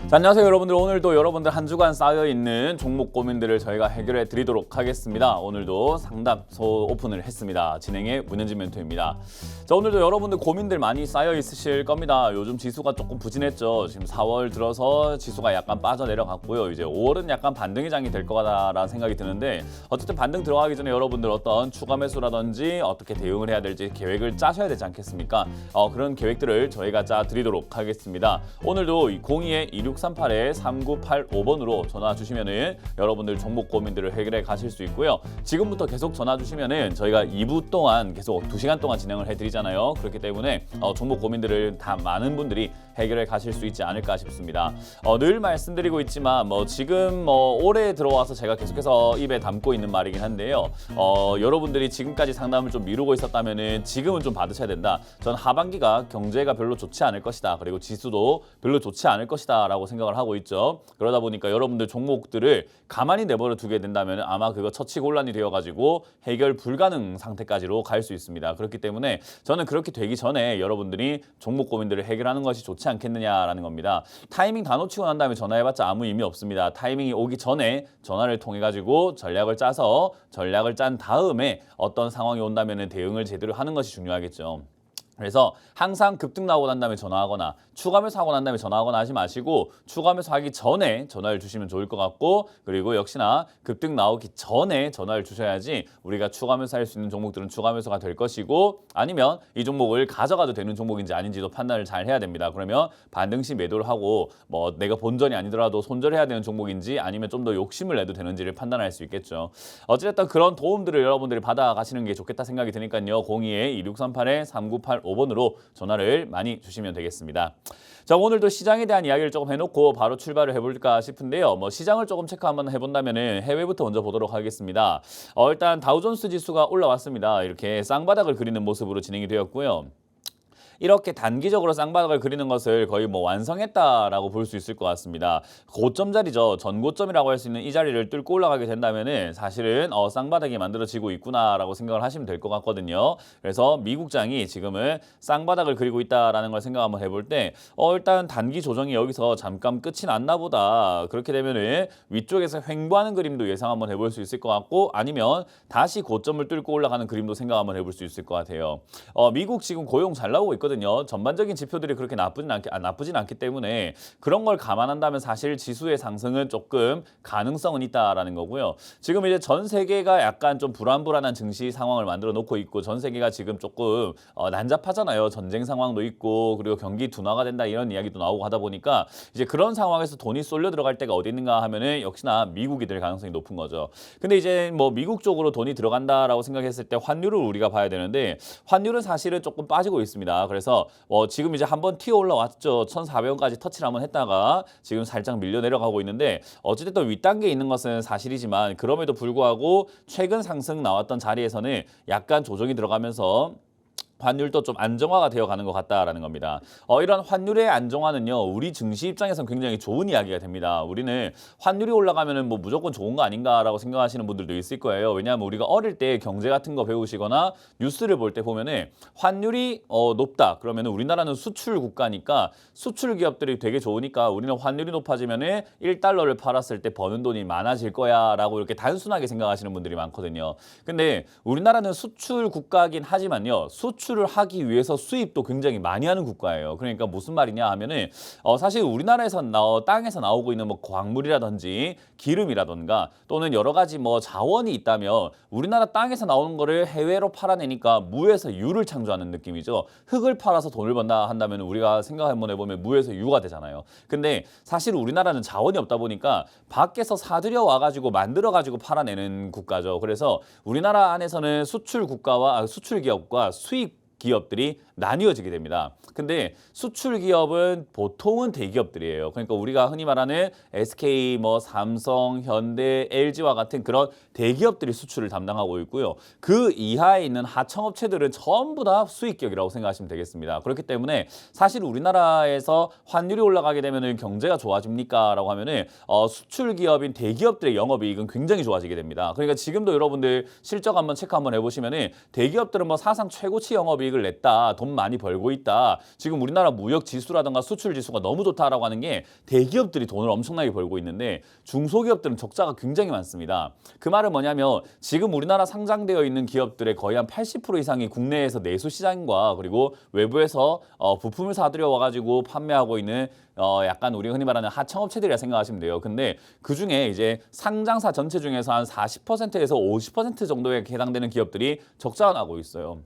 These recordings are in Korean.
자, 안녕하세요 여러분들. 오늘도 여러분들 한 주간 쌓여있는 종목 고민들을 저희가 해결해 드리도록 하겠습니다. 오늘도 상담소 오픈을 했습니다. 진행의 문현진 멘토입니다. 자, 오늘도 여러분들 고민들 많이 쌓여 있으실 겁니다. 요즘 지수가 조금 부진했죠. 지금 4월 들어서 지수가 약간 빠져내려갔고요. 이제 5월은 약간 반등의 장이 될 거다라는 생각이 드는데, 어쨌든 반등 들어가기 전에 여러분들 어떤 추가 매수라든지 어떻게 대응을 해야 될지 계획을 짜셔야 되지 않겠습니까? 그런 계획들을 저희가 짜 드리도록 하겠습니다. 오늘도 02-2638-3985번으로 전화 주시면은 여러분들 종목 고민들을 해결해 가실 수 있고요. 지금부터 계속 전화 주시면은 저희가 2부 동안 계속 2시간 동안 진행을 해드리잖아요. 그렇기 때문에 종목 고민들을 다 많은 분들이 해결해 가실 수 있지 않을까 싶습니다. 늘 말씀드리고 있지만 지금 올해 들어와서 제가 계속해서 입에 담고 있는 말이긴 한데요. 여러분들이 지금까지 상담을 좀 미루고 있었다면은 지금은 좀 받으셔야 된다. 전 하반기가 경제가 별로 좋지 않을 것이다. 그리고 지수도 별로 좋지 않을 것이다 라고 생각을 하고 있죠. 그러다 보니까 여러분들 종목들을 가만히 내버려 두게 된다면 아마 그거 처치곤란이 되어가지고 해결 불가능 상태까지로 갈 수 있습니다. 그렇기 때문에 저는 그렇게 되기 전에 여러분들이 종목 고민들을 해결하는 것이 좋지 않겠느냐라는 겁니다. 타이밍 다 놓치고 난 다음에 전화해봤자 아무 의미 없습니다. 타이밍이 오기 전에 전화를 통해 가지고 전략을 짜서 전략을 짠 다음에 어떤 상황이 온다면 대응을 제대로 하는 것이 중요하겠죠. 그래서 항상 급등 나오고 난 다음에 전화하거나 추가 매수하고 난 다음에 전화하거나 하지 마시고, 추가 매수하기 전에 전화를 주시면 좋을 것 같고, 그리고 역시나 급등 나오기 전에 전화를 주셔야지 우리가 추가 매수할 수 있는 종목들은 추가 매수가 될 것이고, 아니면 이 종목을 가져가도 되는 종목인지 아닌지도 판단을 잘 해야 됩니다. 그러면 반등 시 매도를 하고 내가 본전이 아니더라도 손절해야 되는 종목인지 아니면 좀 더 욕심을 내도 되는지를 판단할 수 있겠죠. 어쨌든 그런 도움들을 여러분들이 받아가시는 게 좋겠다 생각이 드니까요. 02-2638-3985번으로 전화를 많이 주시면 되겠습니다. 자, 오늘도 시장에 대한 이야기를 조금 해놓고 바로 출발을 해볼까 싶은데요. 시장을 조금 체크 한번 해본다면 해외부터 먼저 보도록 하겠습니다. 일단 다우존스 지수가 올라왔습니다. 이렇게 쌍바닥을 그리는 모습으로 진행이 되었고요. 이렇게 단기적으로 쌍바닥을 그리는 것을 거의 완성했다라고 볼 수 있을 것 같습니다. 고점 자리죠. 전고점이라고 할 수 있는 이 자리를 뚫고 올라가게 된다면은 사실은 쌍바닥이 만들어지고 있구나라고 생각을 하시면 될 것 같거든요. 그래서 미국장이 지금은 쌍바닥을 그리고 있다라는 걸 생각 한번 해볼 때 일단 단기 조정이 여기서 잠깐 끝이 났나 보다. 그렇게 되면은 위쪽에서 횡보하는 그림도 예상 한번 해볼 수 있을 것 같고, 아니면 다시 고점을 뚫고 올라가는 그림도 생각 한번 해볼 수 있을 것 같아요. 미국 지금 고용 잘 나오고 있거든요. 전반적인 지표들이 그렇게 나쁘진 않기 때문에 그런 걸 감안한다면 사실 지수의 상승은 조금 가능성은 있다라는 거고요. 지금 이제 전 세계가 약간 좀 불안불안한 증시 상황을 만들어 놓고 있고, 전 세계가 지금 조금 난잡하잖아요. 전쟁 상황도 있고, 그리고 경기 둔화가 된다 이런 이야기도 나오고 하다 보니까 이제 그런 상황에서 돈이 쏠려 들어갈 때가 어디 있는가 하면은 역시나 미국이 될 가능성이 높은 거죠. 근데 이제 미국 쪽으로 돈이 들어간다라고 생각했을 때 환율을 우리가 봐야 되는데, 환율은 사실은 조금 빠지고 있습니다. 그래서 지금 이제 한번 튀어 올라왔죠. 1,400원까지 터치를 한번 했다가 지금 살짝 밀려 내려가고 있는데, 어찌됐든 윗단계에 있는 것은 사실이지만 그럼에도 불구하고 최근 상승 나왔던 자리에서는 약간 조정이 들어가면서 환율도 좀 안정화가 되어가는 것 같다라는 겁니다. 이런 환율의 안정화는요, 우리 증시 입장에서는 굉장히 좋은 이야기가 됩니다. 우리는 환율이 올라가면은 무조건 좋은 거 아닌가라고 생각하시는 분들도 있을 거예요. 왜냐하면 우리가 어릴 때 경제 같은 거 배우시거나 뉴스를 볼 때 보면은 환율이 높다. 그러면은 우리나라는 수출 국가니까 수출 기업들이 되게 좋으니까 우리는 환율이 높아지면은 1달러를 팔았을 때 버는 돈이 많아질 거야라고 이렇게 단순하게 생각하시는 분들이 많거든요. 근데 우리나라는 수출 국가긴 하지만요, 수출을 하기 위해서 수입도 굉장히 많이 하는 국가예요. 그러니까 무슨 말이냐 하면은 사실 우리나라에서 땅에서 나오고 있는 광물이라든지 기름이라든가 또는 여러 가지 자원이 있다면 우리나라 땅에서 나오는 거를 해외로 팔아내니까 무에서 유를 창조하는 느낌이죠. 흙을 팔아서 돈을 번다 한다면 우리가 생각 한번 해보면 무에서 유가 되잖아요. 근데 사실 우리나라는 자원이 없다 보니까 밖에서 사들여 와가지고 만들어가지고 팔아내는 국가죠. 그래서 우리나라 안에서는 수출 국가와 수출 기업과 수입 기업들이 나뉘어지게 됩니다. 근데 수출 기업은 보통은 대기업들이에요. 그러니까 우리가 흔히 말하는 SK, 삼성, 현대, LG와 같은 그런 대기업들이 수출을 담당하고 있고요. 그 이하에 있는 하청업체들은 전부 다 수익기업이라고 생각하시면 되겠습니다. 그렇기 때문에 사실 우리나라에서 환율이 올라가게 되면 경제가 좋아집니까? 라고 하면은 수출 기업인 대기업들의 영업이익은 굉장히 좋아지게 됩니다. 그러니까 지금도 여러분들 실적 한번 체크 한번 해보시면은 대기업들은 사상 최고치 영업이익 수익을 냈다, 돈 많이 벌고 있다, 지금 우리나라 무역 지수라든가 수출 지수가 너무 좋다라고 하는 게 대기업들이 돈을 엄청나게 벌고 있는데 중소기업들은 적자가 굉장히 많습니다. 그 말은 뭐냐면 지금 우리나라 상장되어 있는 기업들의 거의 한 80% 이상이 국내에서 내수 시장과 그리고 외부에서 부품을 사들여 와가지고 판매하고 있는 약간 우리가 흔히 말하는 하청업체들이라 생각하시면 돼요. 근데 그중에 이제 상장사 전체 중에서 한 40%에서 50% 정도에 해당되는 기업들이 적자가 나고 있어요.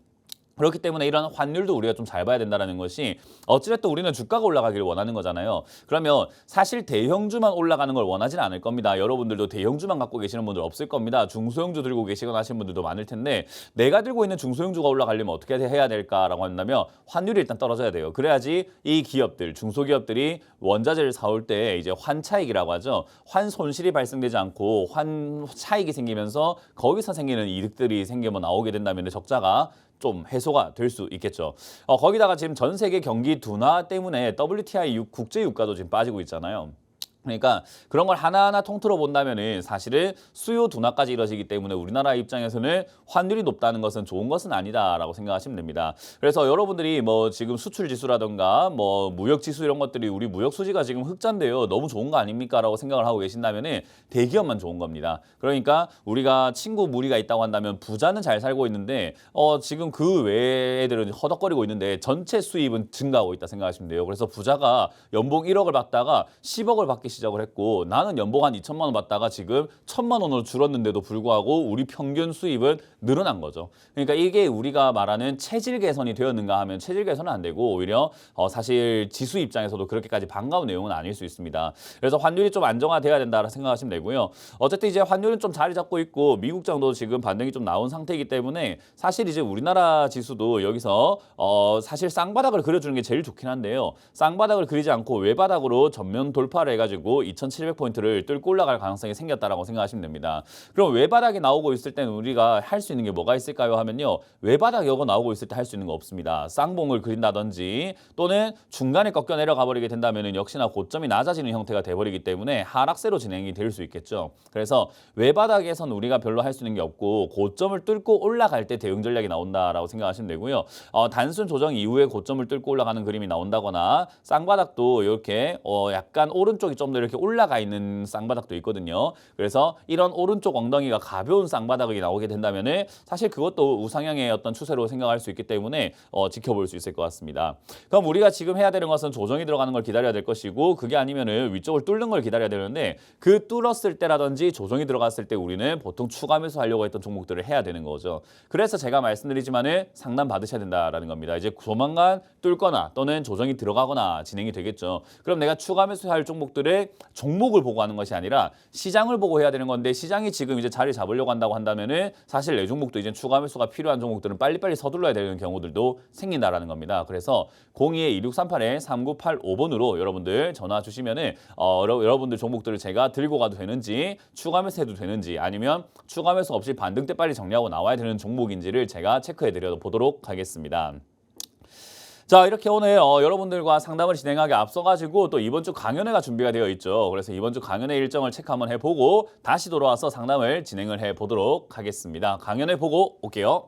그렇기 때문에 이런 환율도 우리가 좀 잘 봐야 된다는 것이 어찌됐든 우리는 주가가 올라가기를 원하는 거잖아요. 그러면 사실 대형주만 올라가는 걸 원하지는 않을 겁니다. 여러분들도 대형주만 갖고 계시는 분들 없을 겁니다. 중소형주 들고 계시거나 하시는 분들도 많을 텐데 내가 들고 있는 중소형주가 올라가려면 어떻게 해야 될까라고 한다면 환율이 일단 떨어져야 돼요. 그래야지 이 기업들, 중소기업들이 원자재를 사올 때 이제 환차익이라고 하죠. 환 손실이 발생되지 않고 환 차익이 생기면서 거기서 생기는 이득들이 생기면 나오게 된다면 적자가 좀 해소가 될 수 있겠죠. 거기다가 지금 전 세계 경기 둔화 때문에 WTI 국제 유가도 지금 빠지고 있잖아요. 그러니까 그런 걸 하나하나 통틀어 본다면은 사실은 수요 둔화까지 이뤄지기 때문에 우리나라 입장에서는 환율이 높다는 것은 좋은 것은 아니다라고 생각하시면 됩니다. 그래서 여러분들이 뭐 지금 수출 지수라든가 뭐 무역 지수 이런 것들이 우리 무역 수지가 지금 흑자인데요. 너무 좋은 거 아닙니까라고 생각을 하고 계신다면은 대기업만 좋은 겁니다. 그러니까 우리가 친구 무리가 있다고 한다면 부자는 잘 살고 있는데 지금 그 외의 애들은 허덕거리고 있는데 전체 수입은 증가하고 있다 생각하시면 돼요. 그래서 부자가 연봉 1억을 받다가 10억을 받기 시작을 했고 나는 연봉 한 2천만 원 받다가 지금 1,000만 원으로 줄었는데도 불구하고 우리 평균 수입은 늘어난 거죠. 그러니까 이게 우리가 말하는 체질 개선이 되었는가 하면 체질 개선은 안 되고 오히려 사실 지수 입장에서도 그렇게까지 반가운 내용은 아닐 수 있습니다. 그래서 환율이 좀 안정화돼야 된다고 생각하시면 되고요. 어쨌든 이제 환율은 좀 자리 잡고 있고 미국장도 지금 반등이 좀 나온 상태이기 때문에 사실 이제 우리나라 지수도 여기서 사실 쌍바닥을 그려주는 게 제일 좋긴 한데요. 쌍바닥을 그리지 않고 외바닥으로 전면 돌파를 해가지고 2,700포인트를 뚫고 올라갈 가능성이 생겼다라고 생각하시면 됩니다. 그럼 외바닥이 나오고 있을 때는 우리가 할 수 있는 게 뭐가 있을까요 하면요. 외바닥 여거 나오고 있을 때 할 수 있는 거 없습니다. 쌍봉을 그린다든지 또는 중간에 꺾여 내려가 버리게 된다면 역시나 고점이 낮아지는 형태가 돼버리기 때문에 하락세로 진행이 될 수 있겠죠. 그래서 외바닥에선 우리가 별로 할 수 있는 게 없고 고점을 뚫고 올라갈 때 대응 전략이 나온다라고 생각하시면 되고요. 단순 조정 이후에 고점을 뚫고 올라가는 그림이 나온다거나 쌍바닥도 이렇게 약간 오른쪽이 좀 더 이렇게 올라가 있는 쌍바닥도 있거든요. 그래서 이런 오른쪽 엉덩이가 가벼운 쌍바닥이 나오게 된다면은 사실 그것도 우상향의 어떤 추세로 생각할 수 있기 때문에 지켜볼 수 있을 것 같습니다. 그럼 우리가 지금 해야 되는 것은 조정이 들어가는 걸 기다려야 될 것이고 그게 아니면은 위쪽을 뚫는 걸 기다려야 되는데 그 뚫었을 때라든지 조정이 들어갔을 때 우리는 보통 추가 매수하려고 했던 종목들을 해야 되는 거죠. 그래서 제가 말씀드리지만은 상담 받으셔야 된다라는 겁니다. 이제 조만간 뚫거나 또는 조정이 들어가거나 진행이 되겠죠. 그럼 내가 추가 매수할 종목들을 종목을 보고 하는 것이 아니라 시장을 보고 해야 되는 건데 시장이 지금 이제 자리 잡으려고 한다고 한다면은 사실 내 종목도 이제 추가 매수가 필요한 종목들은 빨리빨리 서둘러야 되는 경우들도 생긴다라는 겁니다. 그래서 02-2638-3985번으로 여러분들 전화 주시면은 여러분들 종목들을 제가 들고 가도 되는지 추가 매수해도 되는지 아니면 추가 매수 없이 반등 때 빨리 정리하고 나와야 되는 종목인지를 제가 체크해 드려 보도록 하겠습니다. 자, 이렇게 오늘 여러분들과 상담을 진행하기 앞서가지고 또 이번 주 강연회가 준비가 되어 있죠. 그래서 이번 주 강연회 일정을 체크 한번 해보고 다시 돌아와서 상담을 진행을 해보도록 하겠습니다. 강연회 보고 올게요.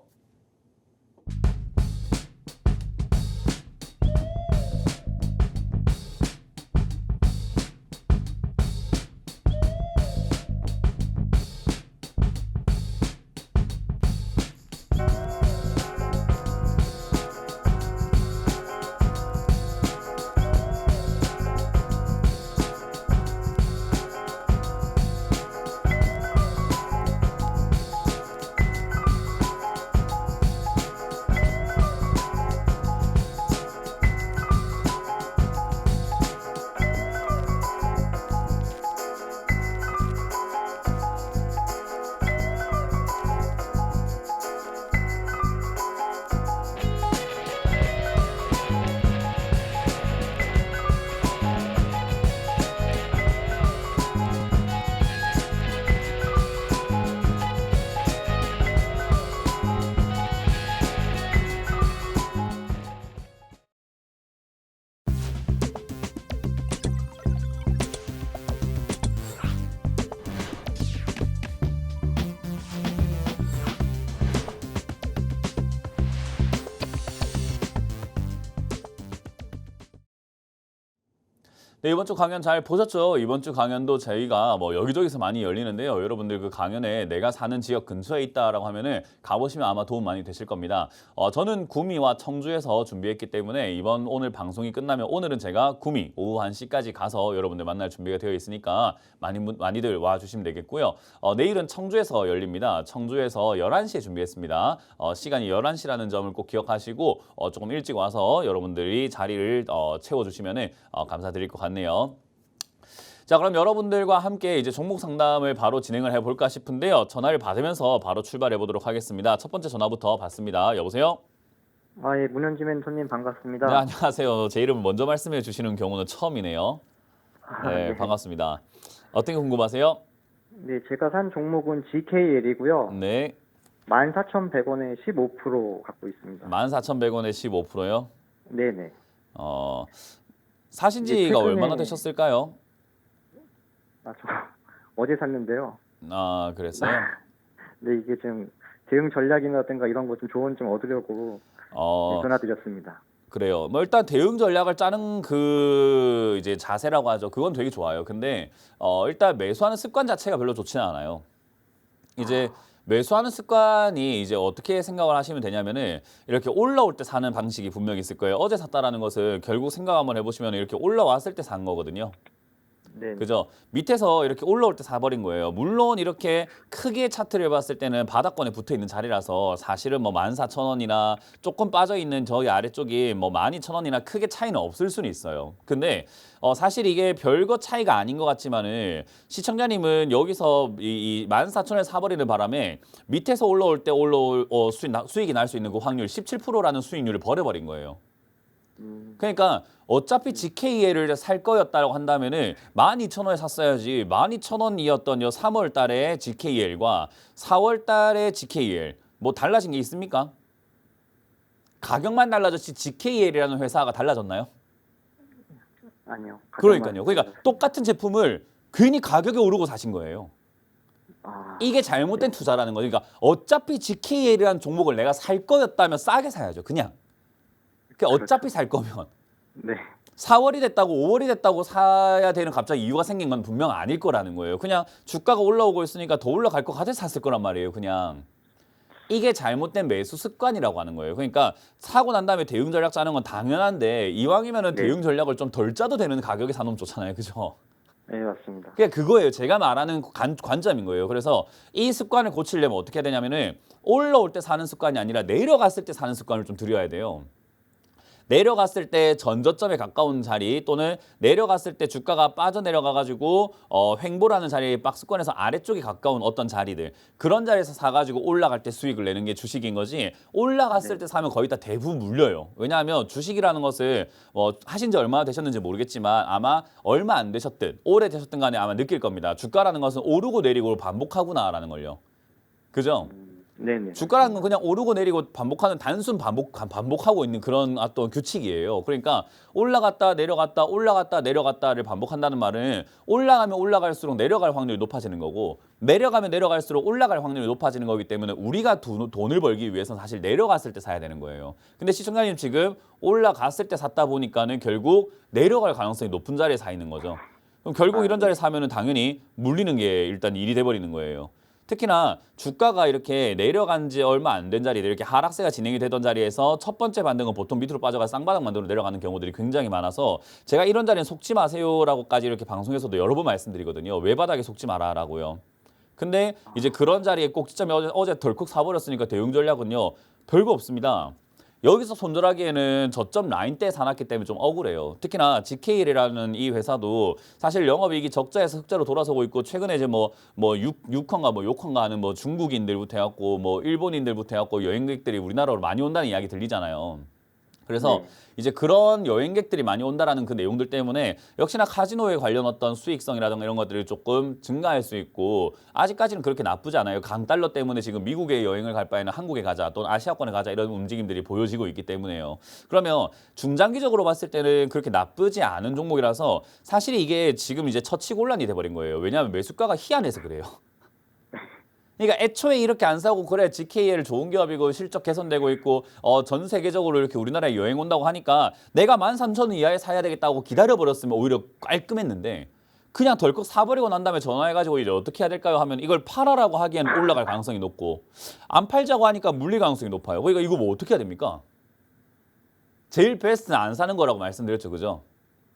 네, 이번 주 강연 잘 보셨죠? 이번 주 강연도 저희가 뭐 여기저기서 많이 열리는데요. 여러분들 그 강연에 내가 사는 지역 근처에 있다라고 하면은 가보시면 아마 도움 많이 되실 겁니다. 저는 구미와 청주에서 준비했기 때문에 오늘 방송이 끝나면 오늘은 제가 구미 오후 1시까지 가서 여러분들 만날 준비가 되어 있으니까 많이들 와주시면 되겠고요. 내일은 청주에서 열립니다. 청주에서 11시에 준비했습니다. 시간이 11시라는 점을 꼭 기억하시고 조금 일찍 와서 여러분들이 자리를 채워주시면 감사드릴 것 같네요. 자, 그럼 여러분들과 함께 이제 종목 상담을 바로 진행을 해볼까 싶은데요. 전화를 받으면서 바로 출발해 보도록 하겠습니다. 첫 번째 전화부터 받습니다. 여보세요? 예, 문현지 멘토님 반갑습니다. 네, 안녕하세요. 제 이름 먼저 말씀해 주시는 경우는 처음이네요. 네, 네. 반갑습니다. 어떤 게 궁금하세요? 네, 제가 산 종목은 GKL이고요. 네, 14,100원에 15% 갖고 있습니다. 14,100원에 15%요? 네네. 사신 이게 지가 최근에- 얼마나 되셨을까요? 저 어제 샀는데요. 아, 그랬어요? 네, 이게 좀 대응 전략이라든가 이런 거 좀 조언 좀 얻으려고 전화드렸습니다. 그래요. 뭐 일단 대응 전략을 짜는 그 이제 자세라고 하죠. 그건 되게 좋아요. 근데 일단 매수하는 습관 자체가 별로 좋지는 않아요. 이제 매수하는 습관이 이제 어떻게 생각을 하시면 되냐면은 이렇게 올라올 때 사는 방식이 분명히 있을 거예요. 어제 샀다라는 것을 결국 생각 한번 해보시면 이렇게 올라왔을 때 산 거거든요. 네. 그죠? 밑에서 이렇게 올라올 때 사버린 거예요. 물론 이렇게 크게 차트를 봤을 때는 바닥권에 붙어 있는 자리라서 사실은 뭐 14,000원이나 조금 빠져 있는 저기 아래쪽이 뭐 12,000원이나 크게 차이는 없을 수는 있어요. 근데 사실 이게 별거 차이가 아닌 것 같지만은 시청자님은 여기서 이 14,000원에 사버리는 바람에 밑에서 올라올 때 수익이 날 수 있는 그 확률 17%라는 수익률을 버려버린 거예요. 그러니까 어차피 GKL을 살 거였다고 한다면은 12,000원에 샀어야지. 12,000원이었던 요 3월 달에 GKL과 4월 달에 GKL 뭐 달라진 게 있습니까? 가격만 달라졌지 GKL이라는 회사가 달라졌나요? 아니요. 그러니까요. 그러니까 똑같은 제품을 괜히 가격이 오르고 사신 거예요. 이게 잘못된 투자라는 거예요. 그러니까 어차피 GKL이라는 종목을 내가 살 거였다면 싸게 사야죠. 그냥. 어차피 살 거면. 네. 4월이 됐다고 5월이 됐다고 사야 되는 갑자기 이유가 생긴 건 분명 아닐 거라는 거예요. 그냥 주가가 올라오고 있으니까 더 올라갈 것 같아서 샀을 거란 말이에요. 그냥. 이게 잘못된 매수 습관이라고 하는 거예요. 그러니까 사고 난 다음에 대응 전략 짜는 건 당연한데 이왕이면은 네. 대응 전략을 좀 덜 짜도 되는 가격에 사놓으면 좋잖아요. 그죠? 네, 맞습니다. 그게 그거예요. 제가 말하는 관점인 거예요. 그래서 이 습관을 고치려면 어떻게 해야 되냐면은 올라올 때 사는 습관이 아니라 내려갔을 때 사는 습관을 좀 들여야 돼요. 내려갔을 때 전저점에 가까운 자리 또는 내려갔을 때 주가가 빠져내려가가지고 횡보라는 자리 박스권에서 아래쪽에 가까운 어떤 자리들 그런 자리에서 사가지고 올라갈 때 수익을 내는 게 주식인 거지 올라갔을 때 사면 거의 다 대부분 물려요. 왜냐하면 주식이라는 것을 하신 지 얼마나 되셨는지 모르겠지만 아마 얼마 안 되셨든 오래 되셨든 간에 아마 느낄 겁니다. 주가라는 것은 오르고 내리고 반복하구나라는 걸요. 그죠? 네네. 주가라는 건 그냥 오르고 내리고 반복하는 단순 반복하고 있는 그런 어떤 규칙이에요. 그러니까 올라갔다 내려갔다 올라갔다 내려갔다를 반복한다는 말은 올라가면 올라갈수록 내려갈 확률이 높아지는 거고 내려가면 내려갈수록 올라갈 확률이 높아지는 거기 때문에 우리가 돈을 벌기 위해서는 사실 내려갔을 때 사야 되는 거예요. 근데 시청자님 지금 올라갔을 때 샀다 보니까는 결국 내려갈 가능성이 높은 자리에 사 있는 거죠. 그럼 결국 이런 자리에 사면은 당연히 물리는 게 일단 일이 돼버리는 거예요. 특히나 주가가 이렇게 내려간 지 얼마 안 된 자리들 이렇게 하락세가 진행이 되던 자리에서 첫 번째 반등은 보통 밑으로 빠져가 쌍바닥 만들어 내려가는 경우들이 굉장히 많아서 제가 이런 자리는 속지 마세요라고까지 이렇게 방송에서도 여러 번 말씀드리거든요. 외바닥에 속지 마라라고요. 근데 이제 그런 자리에 꼭지점에 어제 덜컥 사버렸으니까 대응 전략은요. 별거 없습니다. 여기서 손절하기에는 저점 라인 때 사놨기 때문에 좀 억울해요. 특히나 GKL이라는 이 회사도 사실 영업이익이 적자에서 흑자로 돌아서고 있고 최근에 이제 뭐 6헌가 뭐 6헌가 하는 뭐 중국인들부터 해갖고 뭐 일본인들부터 해갖고 여행객들이 우리나라로 많이 온다는 이야기 들리잖아요. 그래서 네. 이제 그런 여행객들이 많이 온다라는 그 내용들 때문에 역시나 카지노에 관련 어떤 수익성이라든가 이런 것들이 조금 증가할 수 있고 아직까지는 그렇게 나쁘지 않아요. 강달러 때문에 지금 미국에 여행을 갈 바에는 한국에 가자 또는 아시아권에 가자 이런 움직임들이 보여지고 있기 때문에요. 그러면 중장기적으로 봤을 때는 그렇게 나쁘지 않은 종목이라서 사실 이게 지금 이제 처치곤란이 돼버린 거예요. 왜냐하면 매수가가 희한해서 그래요. 그러니까 애초에 이렇게 안 사고 그래 GKL 좋은 기업이고 실적 개선되고 있고 전 세계적으로 이렇게 우리나라에 여행 온다고 하니까 내가 13,000원 이하에 사야 되겠다고 기다려버렸으면 오히려 깔끔했는데 그냥 덜컥 사버리고 난 다음에 전화해가지고 이제 어떻게 해야 될까요 하면 이걸 팔아라고 하기에는 올라갈 가능성이 높고 안 팔자고 하니까 물릴 가능성이 높아요. 그러니까 이거 뭐 어떻게 해야 됩니까? 제일 베스트는 안 사는 거라고 말씀드렸죠. 그죠?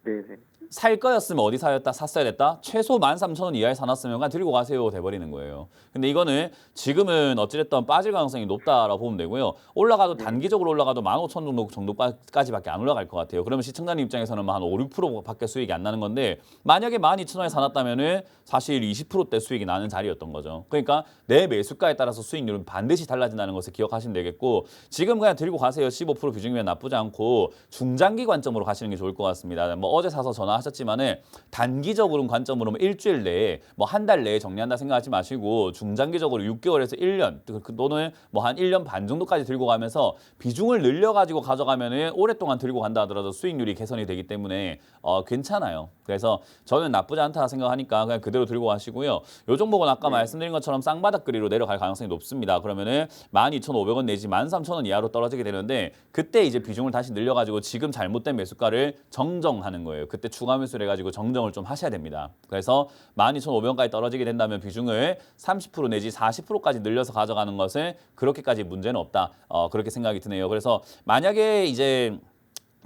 네네. 살 거였으면 어디 샀어야 됐다? 최소 13,000원 이하에 사놨으면 그냥 들고 가세요 돼버리는 거예요. 근데 이거는 지금은 어찌됐든 빠질 가능성이 높다라고 보면 되고요. 올라가도 단기적으로 올라가도 15,000원 정도까지밖에 안 올라갈 것 같아요. 그러면 시청자님 입장에서는 한 5, 6%밖에 수익이 안 나는 건데 만약에 12,000원에 사놨다면은 사실 20%대 수익이 나는 자리였던 거죠. 그러니까 내 매수가에 따라서 수익률은 반드시 달라진다는 것을 기억하시면 되겠고 지금 그냥 들고 가세요. 15% 비중이면 나쁘지 않고 중장기 관점으로 가시는 게 좋을 것 같습니다. 뭐 어제 사서 전화하셨지만은 단기적으로 관점으로 일주일 내에 뭐 한 달 내에 정리한다 생각하지 마시고 중장기적으로 6개월에서 1년 또는 뭐 한 1년 반 정도까지 들고 가면서 비중을 늘려가지고 가져가면은 오랫동안 들고 간다 하더라도 수익률이 개선이 되기 때문에 괜찮아요. 그래서 저는 나쁘지 않다 생각하니까 그냥 그대로 들고 가시고요. 요 종목은 아까 말씀드린 것처럼 쌍바닥거리로 내려갈 가능성이 높습니다. 그러면은 12,500원 내지 13,000원 이하로 떨어지게 되는데 그때 이제 비중을 다시 늘려가지고 지금 잘못된 매수가를 정정하는 거예요. 그때 추가 매수를 해가지고 정정을 좀 하셔야 됩니다. 그래서 12,500원까지 떨어지게 된다면 비중을 30% 내지 40%까지 늘려서 가져가는 것은 그렇게까지 문제는 없다. 그렇게 생각이 드네요. 그래서 만약에 이제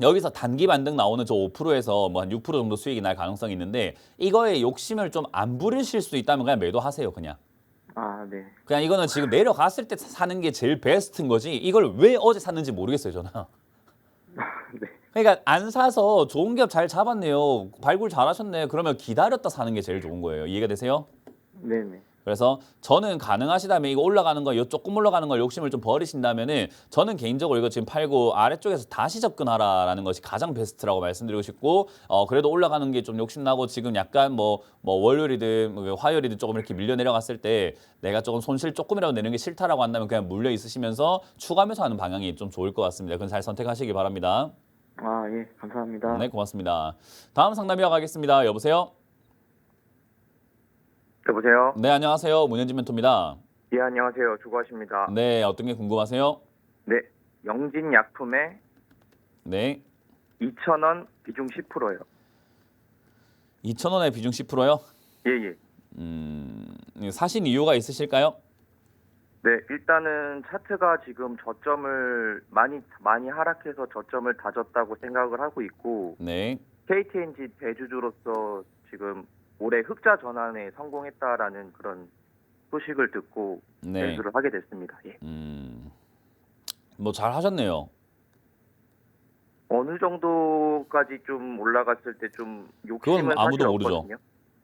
여기서 단기 반등 나오는 저 5%에서 뭐 한 6% 정도 수익이 날 가능성이 있는데 이거에 욕심을 좀 안 부리실 수 있다면 그냥 매도하세요. 그냥. 아, 네. 그냥 이거는 지금 내려갔을 때 사는 게 제일 베스트인 거지 이걸 왜 어제 샀는지 모르겠어요. 저는. 네. 그러니까 안 사서 좋은 기업 잘 잡았네요. 발굴 잘하셨네. 그러면 기다렸다 사는 게 제일 좋은 거예요. 이해가 되세요? 네네. 그래서 저는 가능하시다면 이거 올라가는 거, 요 조금 올라가는 걸 욕심을 좀 버리신다면은 저는 개인적으로 이거 지금 팔고 아래쪽에서 다시 접근하라라는 것이 가장 베스트라고 말씀드리고 싶고 그래도 올라가는 게 좀 욕심나고 지금 약간 뭐 월요일이든 화요일이든 조금 이렇게 밀려 내려갔을 때 내가 조금 손실 조금이라도 내는 게 싫다라고 한다면 그냥 물려 있으시면서 추가 매수하는 방향이 좀 좋을 것 같습니다. 그건 잘 선택하시기 바랍니다. 아, 예. 감사합니다. 네, 고맙습니다. 다음 상담 이어가겠습니다. 여보세요? 여보세요? 네, 안녕하세요. 문현진 멘토입니다. 예, 안녕하세요. 주구하십니다. 네, 어떤 게 궁금하세요? 네, 영진약품에 네. 2,000원 비중 10%요. 2,000원에 비중 10%요? 예, 예. 사신 이유가 있으실까요? 네, 일단은 차트가 지금 저점을 많이 하락해서 저점을 다졌다고 생각을 하고 있고 네. KTNG 대주주로서 지금 올해 흑자 전환에 성공했다라는 그런 소식을 듣고 네. 매수를 하게 됐습니다. 예. 뭐 잘 하셨네요. 어느 정도까지 좀 올라갔을 때 좀 욕심은 그건 아무도 사실 모르죠. 없거든요.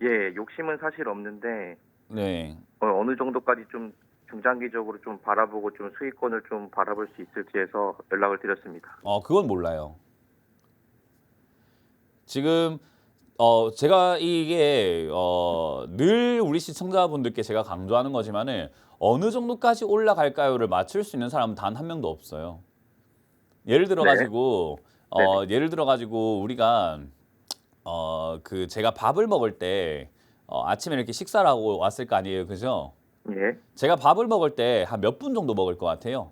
예, 욕심은 사실 없는데 네. 어느 정도까지 좀 중장기적으로 좀 바라보고 좀 수익권을 좀 바라볼 수 있을지 해서 연락을 드렸습니다. 그건 몰라요. 지금 제가 이게 늘 우리 시청자분들께 제가 강조하는 거지만은 어느 정도까지 올라갈까요를 맞출 수 있는 사람은 단 한 명도 없어요. 예를 들어 가지고 예를 들어 가지고 우리가 그 제가 밥을 먹을 때 아침에 이렇게 식사를 하고 왔을 거 아니에요. 그죠? 예. 제가 밥을 먹을 때 한 몇 분 정도 먹을 것 같아요?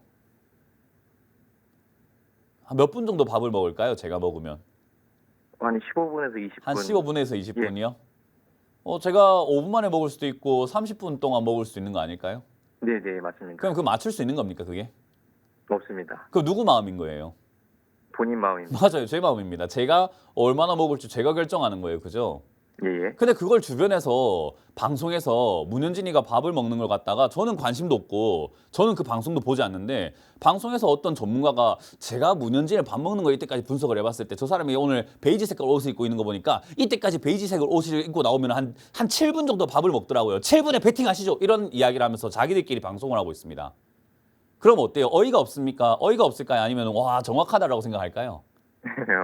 한 몇 분 정도 밥을 먹을까요? 제가 먹으면. 한 15분에서 20분. 한 15분에서 20분이요? 제가 5분 만에 먹을 수도 있고 30분 동안 먹을 수 있는 거 아닐까요? 네, 네, 맞습니다. 그럼 그거 맞출 수 있는 겁니까, 그게? 없습니다. 그럼 누구 마음인 거예요? 본인 마음입니다. 맞아요. 제 마음입니다. 제가 얼마나 먹을지 제가 결정하는 거예요. 그죠? 예, 예. 근데 그걸 주변에서 방송에서 문현진이가 밥을 먹는 걸 갖다가 저는 관심도 없고 저는 그 방송도 보지 않는데 방송에서 어떤 전문가가 제가 문현진이 밥 먹는 거 이때까지 분석을 해봤을 때 저 사람이 오늘 베이지 색깔 옷을 입고 있는 거 보니까 이때까지 베이지색 옷을 입고 나오면 한 7분 정도 밥을 먹더라고요. 7분에 베팅하시죠. 이런 이야기를 하면서 자기들끼리 방송을 하고 있습니다. 그럼 어때요? 어이가 없습니까? 어이가 없을까요? 아니면 와 정확하다라고 생각할까요?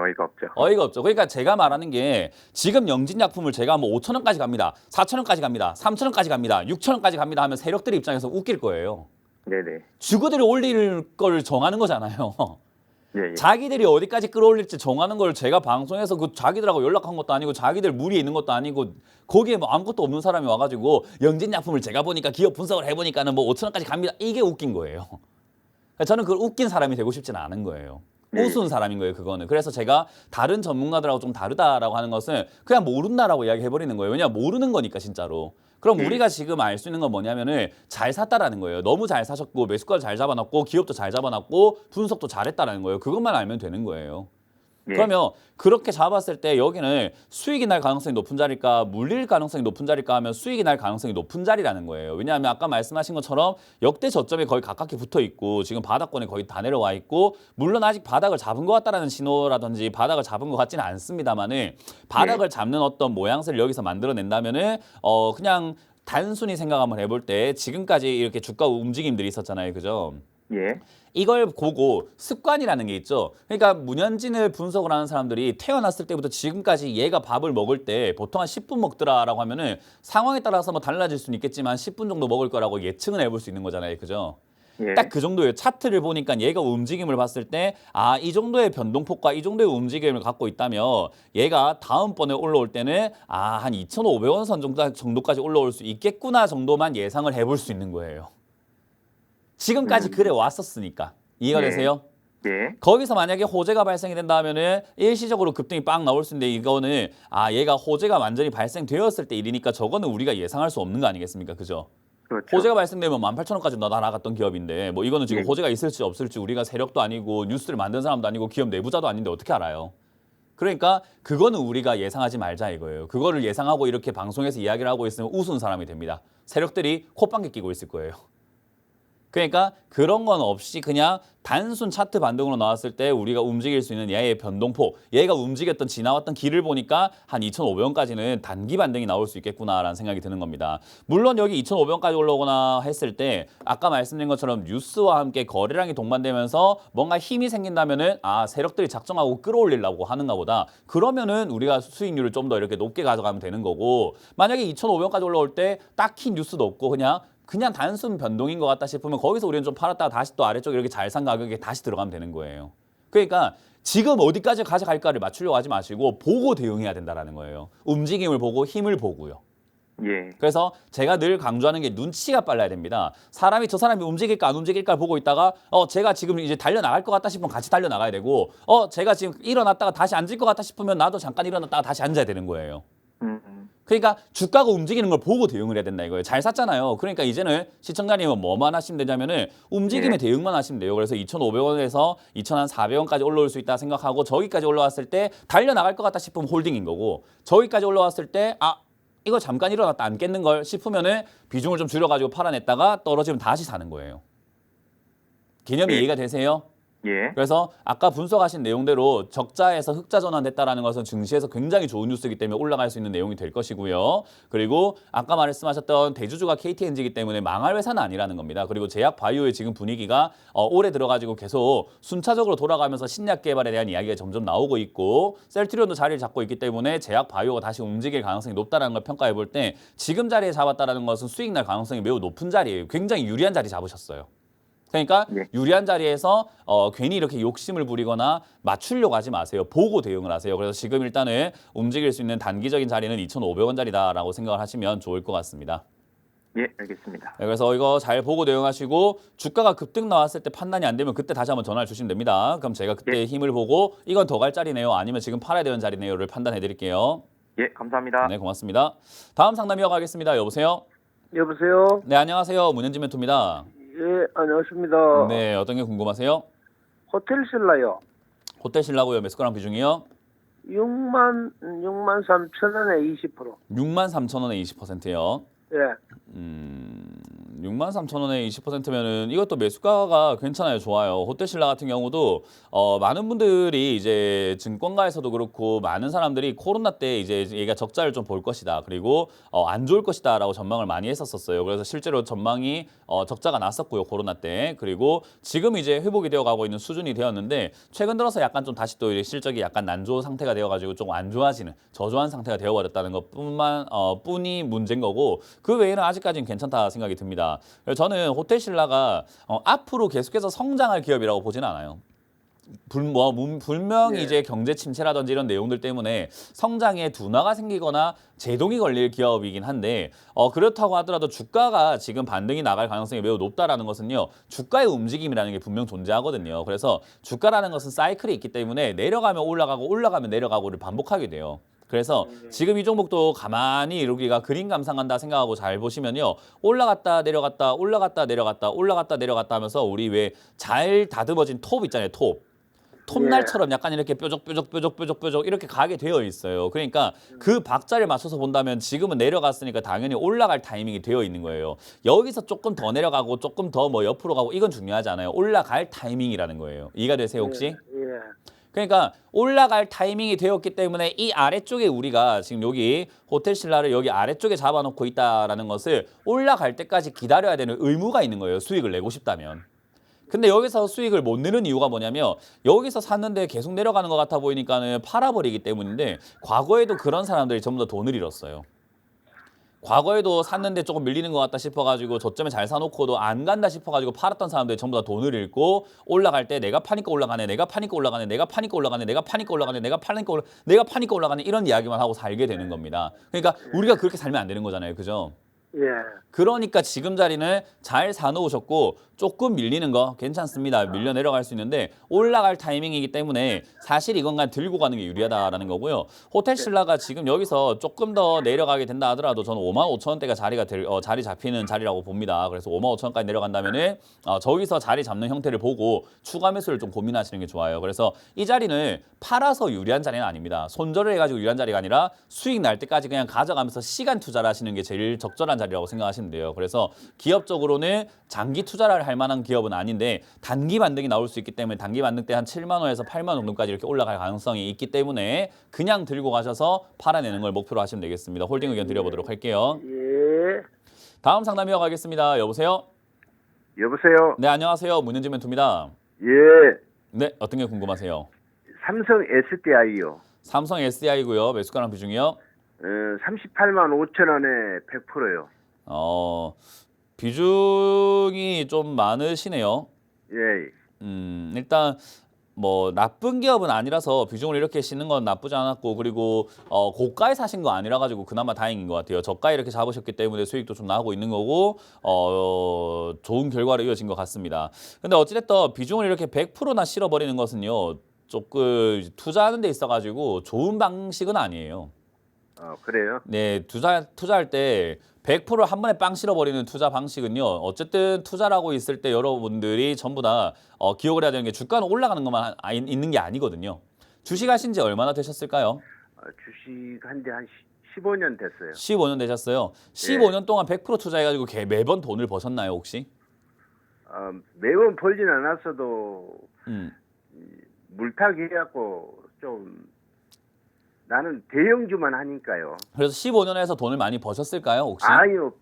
어이가 없죠. 어이가 없죠. 그러니까 제가 말하는 게 지금 영진약품을 제가 뭐 5,000원까지 갑니다. 4,000원까지 갑니다. 3,000원까지 갑니다. 6,000원까지 갑니다 하면 세력들 입장에서 웃길 거예요. 네네. 주거들이 올릴 걸 정하는 거잖아요. 예, 예. 자기들이 어디까지 끌어올릴지 정하는 걸 제가 방송에서 그 자기들하고 연락한 것도 아니고 자기들 무리에 있는 것도 아니고 거기에 뭐 아무것도 없는 사람이 와가지고 영진약품을 제가 보니까 기업 분석을 해보니까는 뭐 5천 원까지 갑니다. 이게 웃긴 거예요. 저는 그걸 웃긴 사람이 되고 싶지는 않은 거예요. 우스운 사람인 거예요, 그거는. 그래서 제가 다른 전문가들하고 좀 다르다라고 하는 것은 그냥 모른다라고 이야기해버리는 거예요. 왜냐하면 모르는 거니까, 진짜로. 그럼 우리가 지금 알 수 있는 건 뭐냐면은 잘 샀다라는 거예요. 너무 잘 사셨고 매수가를 잘 잡아놨고 기업도 잘 잡아놨고 분석도 잘했다라는 거예요. 그것만 알면 되는 거예요. 예. 그러면 그렇게 잡았을 때 여기는 수익이 날 가능성이 높은 자리일까 물릴 가능성이 높은 자리일까 하면 수익이 날 가능성이 높은 자리라는 거예요. 왜냐하면 아까 말씀하신 것처럼 역대 저점에 거의 가깝게 붙어 있고 지금 바닥권에 거의 다 내려와 있고 물론 아직 바닥을 잡은 것 같다라는 신호라든지 바닥을 잡은 것 같지는 않습니다만은 바닥을 잡는 어떤 모양새를 여기서 만들어낸다면은 그냥 단순히 생각 한번 해볼 때 지금까지 이렇게 주가 움직임들이 있었잖아요. 그죠? 예. 이걸 보고 습관이라는 게 있죠. 그러니까 문현진을 분석을 하는 사람들이 태어났을 때부터 지금까지 얘가 밥을 먹을 때 보통 한 10분 먹더라라고 하면은 상황에 따라서 뭐 달라질 수는 있겠지만 10분 정도 먹을 거라고 예측은 해볼 수 있는 거잖아요. 그죠? 예. 딱 그 정도예요. 차트를 보니까 얘가 움직임을 봤을 때 아, 이 정도의 변동폭과 이 정도의 움직임을 갖고 있다면 얘가 다음번에 올라올 때는 아, 한 2,500원 선 정도까지 올라올 수 있겠구나 정도만 예상을 해볼 수 있는 거예요. 지금까지 그래 왔었으니까. 이해가 예. 되세요? 예. 거기서 만약에 호재가 발생이 된다 하면은 일시적으로 급등이 빵 나올 수 있는데 이거는 아, 얘가 호재가 완전히 발생되었을 때 일이니까 저거는 우리가 예상할 수 없는 거 아니겠습니까? 그죠? 그렇죠. 호재가 발생되면 18,000원까지 날아갔던 기업인데 뭐 이거는 지금 예. 호재가 있을지 없을지 우리가 세력도 아니고 뉴스를 만든 사람도 아니고 기업 내부자도 아닌데 어떻게 알아요? 그러니까 그거는 우리가 예상하지 말자 이거예요. 그거를 예상하고 이렇게 방송에서 이야기를 하고 있으면 우스운 사람이 됩니다. 세력들이 콧방귀 끼고 있을 거예요. 그러니까 그런 건 없이 그냥 단순 차트 반등으로 나왔을 때 우리가 움직일 수 있는 얘의 변동폭, 얘가 움직였던 지나왔던 길을 보니까 한 2,500원까지는 단기 반등이 나올 수 있겠구나라는 생각이 드는 겁니다. 물론 여기 2,500원까지 올라오거나 했을 때 아까 말씀드린 것처럼 뉴스와 함께 거래량이 동반되면서 뭔가 힘이 생긴다면은 아, 세력들이 작정하고 끌어올리려고 하는가 보다. 그러면은 우리가 수익률을 좀 더 이렇게 높게 가져가면 되는 거고 만약에 2,500원까지 올라올 때 딱히 뉴스도 없고 그냥 단순 변동인 것 같다 싶으면 거기서 우리는 좀 팔았다가 다시 또 아래쪽에 이렇게 잘 산 가격에 다시 들어가면 되는 거예요. 그러니까 지금 어디까지 가져갈까를 맞추려고 하지 마시고 보고 대응해야 된다는 거예요. 움직임을 보고 힘을 보고요. 예. 그래서 제가 늘 강조하는 게 눈치가 빨라야 됩니다. 저 사람이 움직일까 안 움직일까 보고 있다가 제가 지금 이제 달려나갈 것 같다 싶으면 같이 달려나가야 되고 제가 지금 일어났다가 다시 앉을 것 같다 싶으면 나도 잠깐 일어났다가 다시 앉아야 되는 거예요. 그러니까 주가가 움직이는 걸 보고 대응을 해야 된다 이거예요. 잘 샀잖아요. 그러니까 이제는 시청자님은 뭐만 하시면 되냐면은 움직임에 대응만 하시면 돼요. 그래서 2,500원에서 2,400원까지 올라올 수 있다 생각하고 저기까지 올라왔을 때 달려나갈 것 같다 싶으면 홀딩인 거고 저기까지 올라왔을 때 이거 잠깐 일어났다 안 깼는 걸 싶으면은 비중을 좀 줄여가지고 팔아냈다가 떨어지면 다시 사는 거예요. 개념이 이해가 되세요? 예. 그래서 아까 분석하신 내용대로 적자에서 흑자 전환됐다라는 것은 증시에서 굉장히 좋은 뉴스이기 때문에 올라갈 수 있는 내용이 될 것이고요. 그리고 아까 말씀하셨던 대주주가 KTNG이기 때문에 망할 회사는 아니라는 겁니다. 그리고 제약 바이오의 지금 분위기가 올해 들어가지고 계속 순차적으로 돌아가면서 신약 개발에 대한 이야기가 점점 나오고 있고 셀트리온도 자리를 잡고 있기 때문에 제약 바이오가 다시 움직일 가능성이 높다는 걸 평가해 볼 때 지금 자리에 잡았다는 것은 수익 날 가능성이 매우 높은 자리예요. 굉장히 유리한 자리 잡으셨어요. 그러니까 네. 유리한 자리에서 괜히 이렇게 욕심을 부리거나 맞추려고 하지 마세요. 보고 대응을 하세요. 그래서 지금 일단은 움직일 수 있는 단기적인 자리는 2,500원짜리다라고 생각을 하시면 좋을 것 같습니다. 예, 알겠습니다. 네, 그래서 이거 잘 보고 대응하시고 주가가 급등 나왔을 때 판단이 안 되면 그때 다시 한번 전화를 주시면 됩니다. 그럼 제가 그때 힘을 보고 이건 더 갈 자리네요. 아니면 지금 팔아야 되는 자리네요를 판단해 드릴게요. 예, 감사합니다. 네, 고맙습니다. 다음 상담 이어가겠습니다. 여보세요? 여보세요? 네, 안녕하세요. 문현진 멘토입니다. 예, 안녕하십니다. 네, 어떤 게 궁금하세요? 호텔 신라요. 호텔 신라고요. 매수가랑 비중이요? 6만 3천 원에 20%. 63,000원에 20%요. 예. 63,000원에 20%면은 이것도 매수가가 괜찮아요. 좋아요. 호텔신라 같은 경우도 많은 분들이 이제 증권가에서도 그렇고 많은 사람들이 코로나 때 이제 얘가 적자를 좀 볼 것이다. 그리고 안 좋을 것이다라고 전망을 많이 했었어요. 그래서 실제로 전망이 적자가 났었고요. 코로나 때. 그리고 지금 이제 회복이 되어 가고 있는 수준이 되었는데 최근 들어서 약간 좀 다시 또 실적이 약간 난조 상태가 되어 가지고 좀 안 좋아지는 저조한 상태가 되어 버렸다는 것뿐이 문제인 거고 그 외에는 아직까지는 괜찮다 생각이 듭니다. 저는 호텔신라가 앞으로 계속해서 성장할 기업이라고 보지는 않아요. 분명히 예. 이제 경제 침체라든지 이런 내용들 때문에 성장에 둔화가 생기거나 제동이 걸릴 기업이긴 한데 그렇다고 하더라도 주가가 지금 반등이 나갈 가능성이 매우 높다라는 것은요. 주가의 움직임이라는 게 분명 존재하거든요. 그래서 주가라는 것은 사이클이 있기 때문에 내려가면 올라가고 올라가면 내려가고를 반복하게 돼요. 그래서 지금 이 종목도 가만히 이러기가 그림 감상한다 생각하고 잘 보시면요. 올라갔다 내려갔다 올라갔다 내려갔다 올라갔다 내려갔다 하면서 우리 왜 잘 다듬어진 톱 있잖아요. 톱날처럼 약간 이렇게 뾰족 이렇게 가게 되어 있어요. 그러니까 그 박자를 맞춰서 본다면 지금은 내려갔으니까 당연히 올라갈 타이밍이 되어 있는 거예요. 여기서 조금 더 내려가고 조금 더 뭐 옆으로 가고 이건 중요하지 않아요. 올라갈 타이밍이라는 거예요. 이해가 되세요 혹시? 예. 그러니까 올라갈 타이밍이 되었기 때문에 이 아래쪽에 우리가 지금 여기 호텔신라를 여기 아래쪽에 잡아놓고 있다라는 것을 올라갈 때까지 기다려야 되는 의무가 있는 거예요. 수익을 내고 싶다면. 근데 여기서 수익을 못 내는 이유가 뭐냐면 여기서 샀는데 계속 내려가는 것 같아 보이니까는 팔아버리기 때문인데 과거에도 그런 사람들이 전부 다 돈을 잃었어요. 과거에도 샀는데 조금 밀리는 것 같다 싶어가지고 저점에 잘 사놓고도 안 간다 싶어가지고 팔았던 사람들이 전부 다 돈을 잃고 올라갈 때 내가 파니까 올라가네, 내가 파니까 올라가네, 내가 파니까 올라가네, 내가 파니까 올라가네, 내가 파니까 올라가네 이런 이야기만 하고 살게 되는 겁니다. 그러니까 우리가 그렇게 살면 안 되는 거잖아요, 그죠? 예. 그러니까 지금 자리는 잘 사놓으셨고 조금 밀리는 거 괜찮습니다. 밀려 내려갈 수 있는데 올라갈 타이밍이기 때문에 사실 이건 그냥 들고 가는 게 유리하다라는 거고요. 호텔신라가 지금 여기서 조금 더 내려가게 된다 하더라도 저는 55,000원대가 자리 잡히는 자리라고 봅니다. 그래서 55,000원까지 내려간다면은 저기서 자리 잡는 형태를 보고 추가 매수를 좀 고민하시는 게 좋아요. 그래서 이 자리는 팔아서 유리한 자리는 아닙니다. 손절을 해가지고 유리한 자리가 아니라 수익 날 때까지 그냥 가져가면서 시간 투자를 하시는 게 제일 적절한 자리라고 생각하시면 돼요. 그래서 기업적으로는 장기 투자를 할 만한 기업은 아닌데 단기 반등이 나올 수 있기 때문에 단기 반등 때 한 7만 원에서 8만 원 정도까지 이렇게 올라갈 가능성이 있기 때문에 그냥 들고 가셔서 팔아내는 걸 목표로 하시면 되겠습니다. 홀딩 의견 드려보도록 할게요. 예. 다음 상담 이어가겠습니다. 여보세요? 여보세요. 네, 안녕하세요. 문현진 멘토입니다. 예. 네, 어떤 게 궁금하세요? 삼성 SDI요. 삼성 SDI고요. 매수가랑 비중이요? 38만 5천 원에 100%요. 비중이 좀 많으시네요. 예. 일단 뭐 나쁜 기업은 아니라서 비중을 이렇게 싣는 건 나쁘지 않았고 그리고 고가에 사신 거 아니라 가지고 그나마 다행인 것 같아요. 저가에 이렇게 잡으셨기 때문에 수익도 좀 나고 있는 거고 좋은 결과로 이어진 것 같습니다. 근데 어찌됐든 비중을 이렇게 100%나 실어버리는 것은요. 조금 투자하는 데 있어가지고 좋은 방식은 아니에요. 그래요? 네, 투자할 때 100% 한 번에 빵 실어버리는 투자 방식은요. 어쨌든 투자라고 있을 때 여러분들이 전부 다 기억을 해야 되는 게 주가는 올라가는 것만 있는 게 아니거든요. 주식 하신 지 얼마나 되셨을까요? 주식 한 지 한 15년 됐어요. 15년 되셨어요. 15년 동안 100% 투자해가지고 매번 돈을 버셨나요 혹시? 매번 벌진 않았어도 음. 물타기 해갖고 좀 나는 대형주만 하니까요. 그래서 15년에서 돈을 많이 버셨을까요 혹시? 아니요.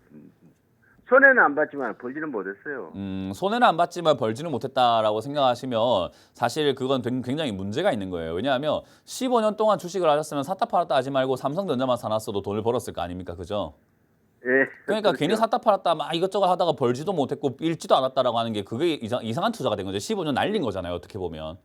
손해는 안 봤지만 벌지는 못했어요. 손해는 안 봤지만 벌지는 못했다라고 생각하시면 사실 그건 굉장히 문제가 있는 거예요. 왜냐하면 15년 동안 주식을 하셨으면 샀다 팔았다 하지 말고 삼성전자만 사놨어도 돈을 벌었을 거 아닙니까? 그죠? 예. 그러니까 그렇죠. 괜히 샀다 팔았다 막 이것저것 하다가 벌지도 못했고 잃지도 않았다라고 하는 게 그게 이상한 투자가 된 거죠. 15년 날린 거잖아요. 어떻게 보면.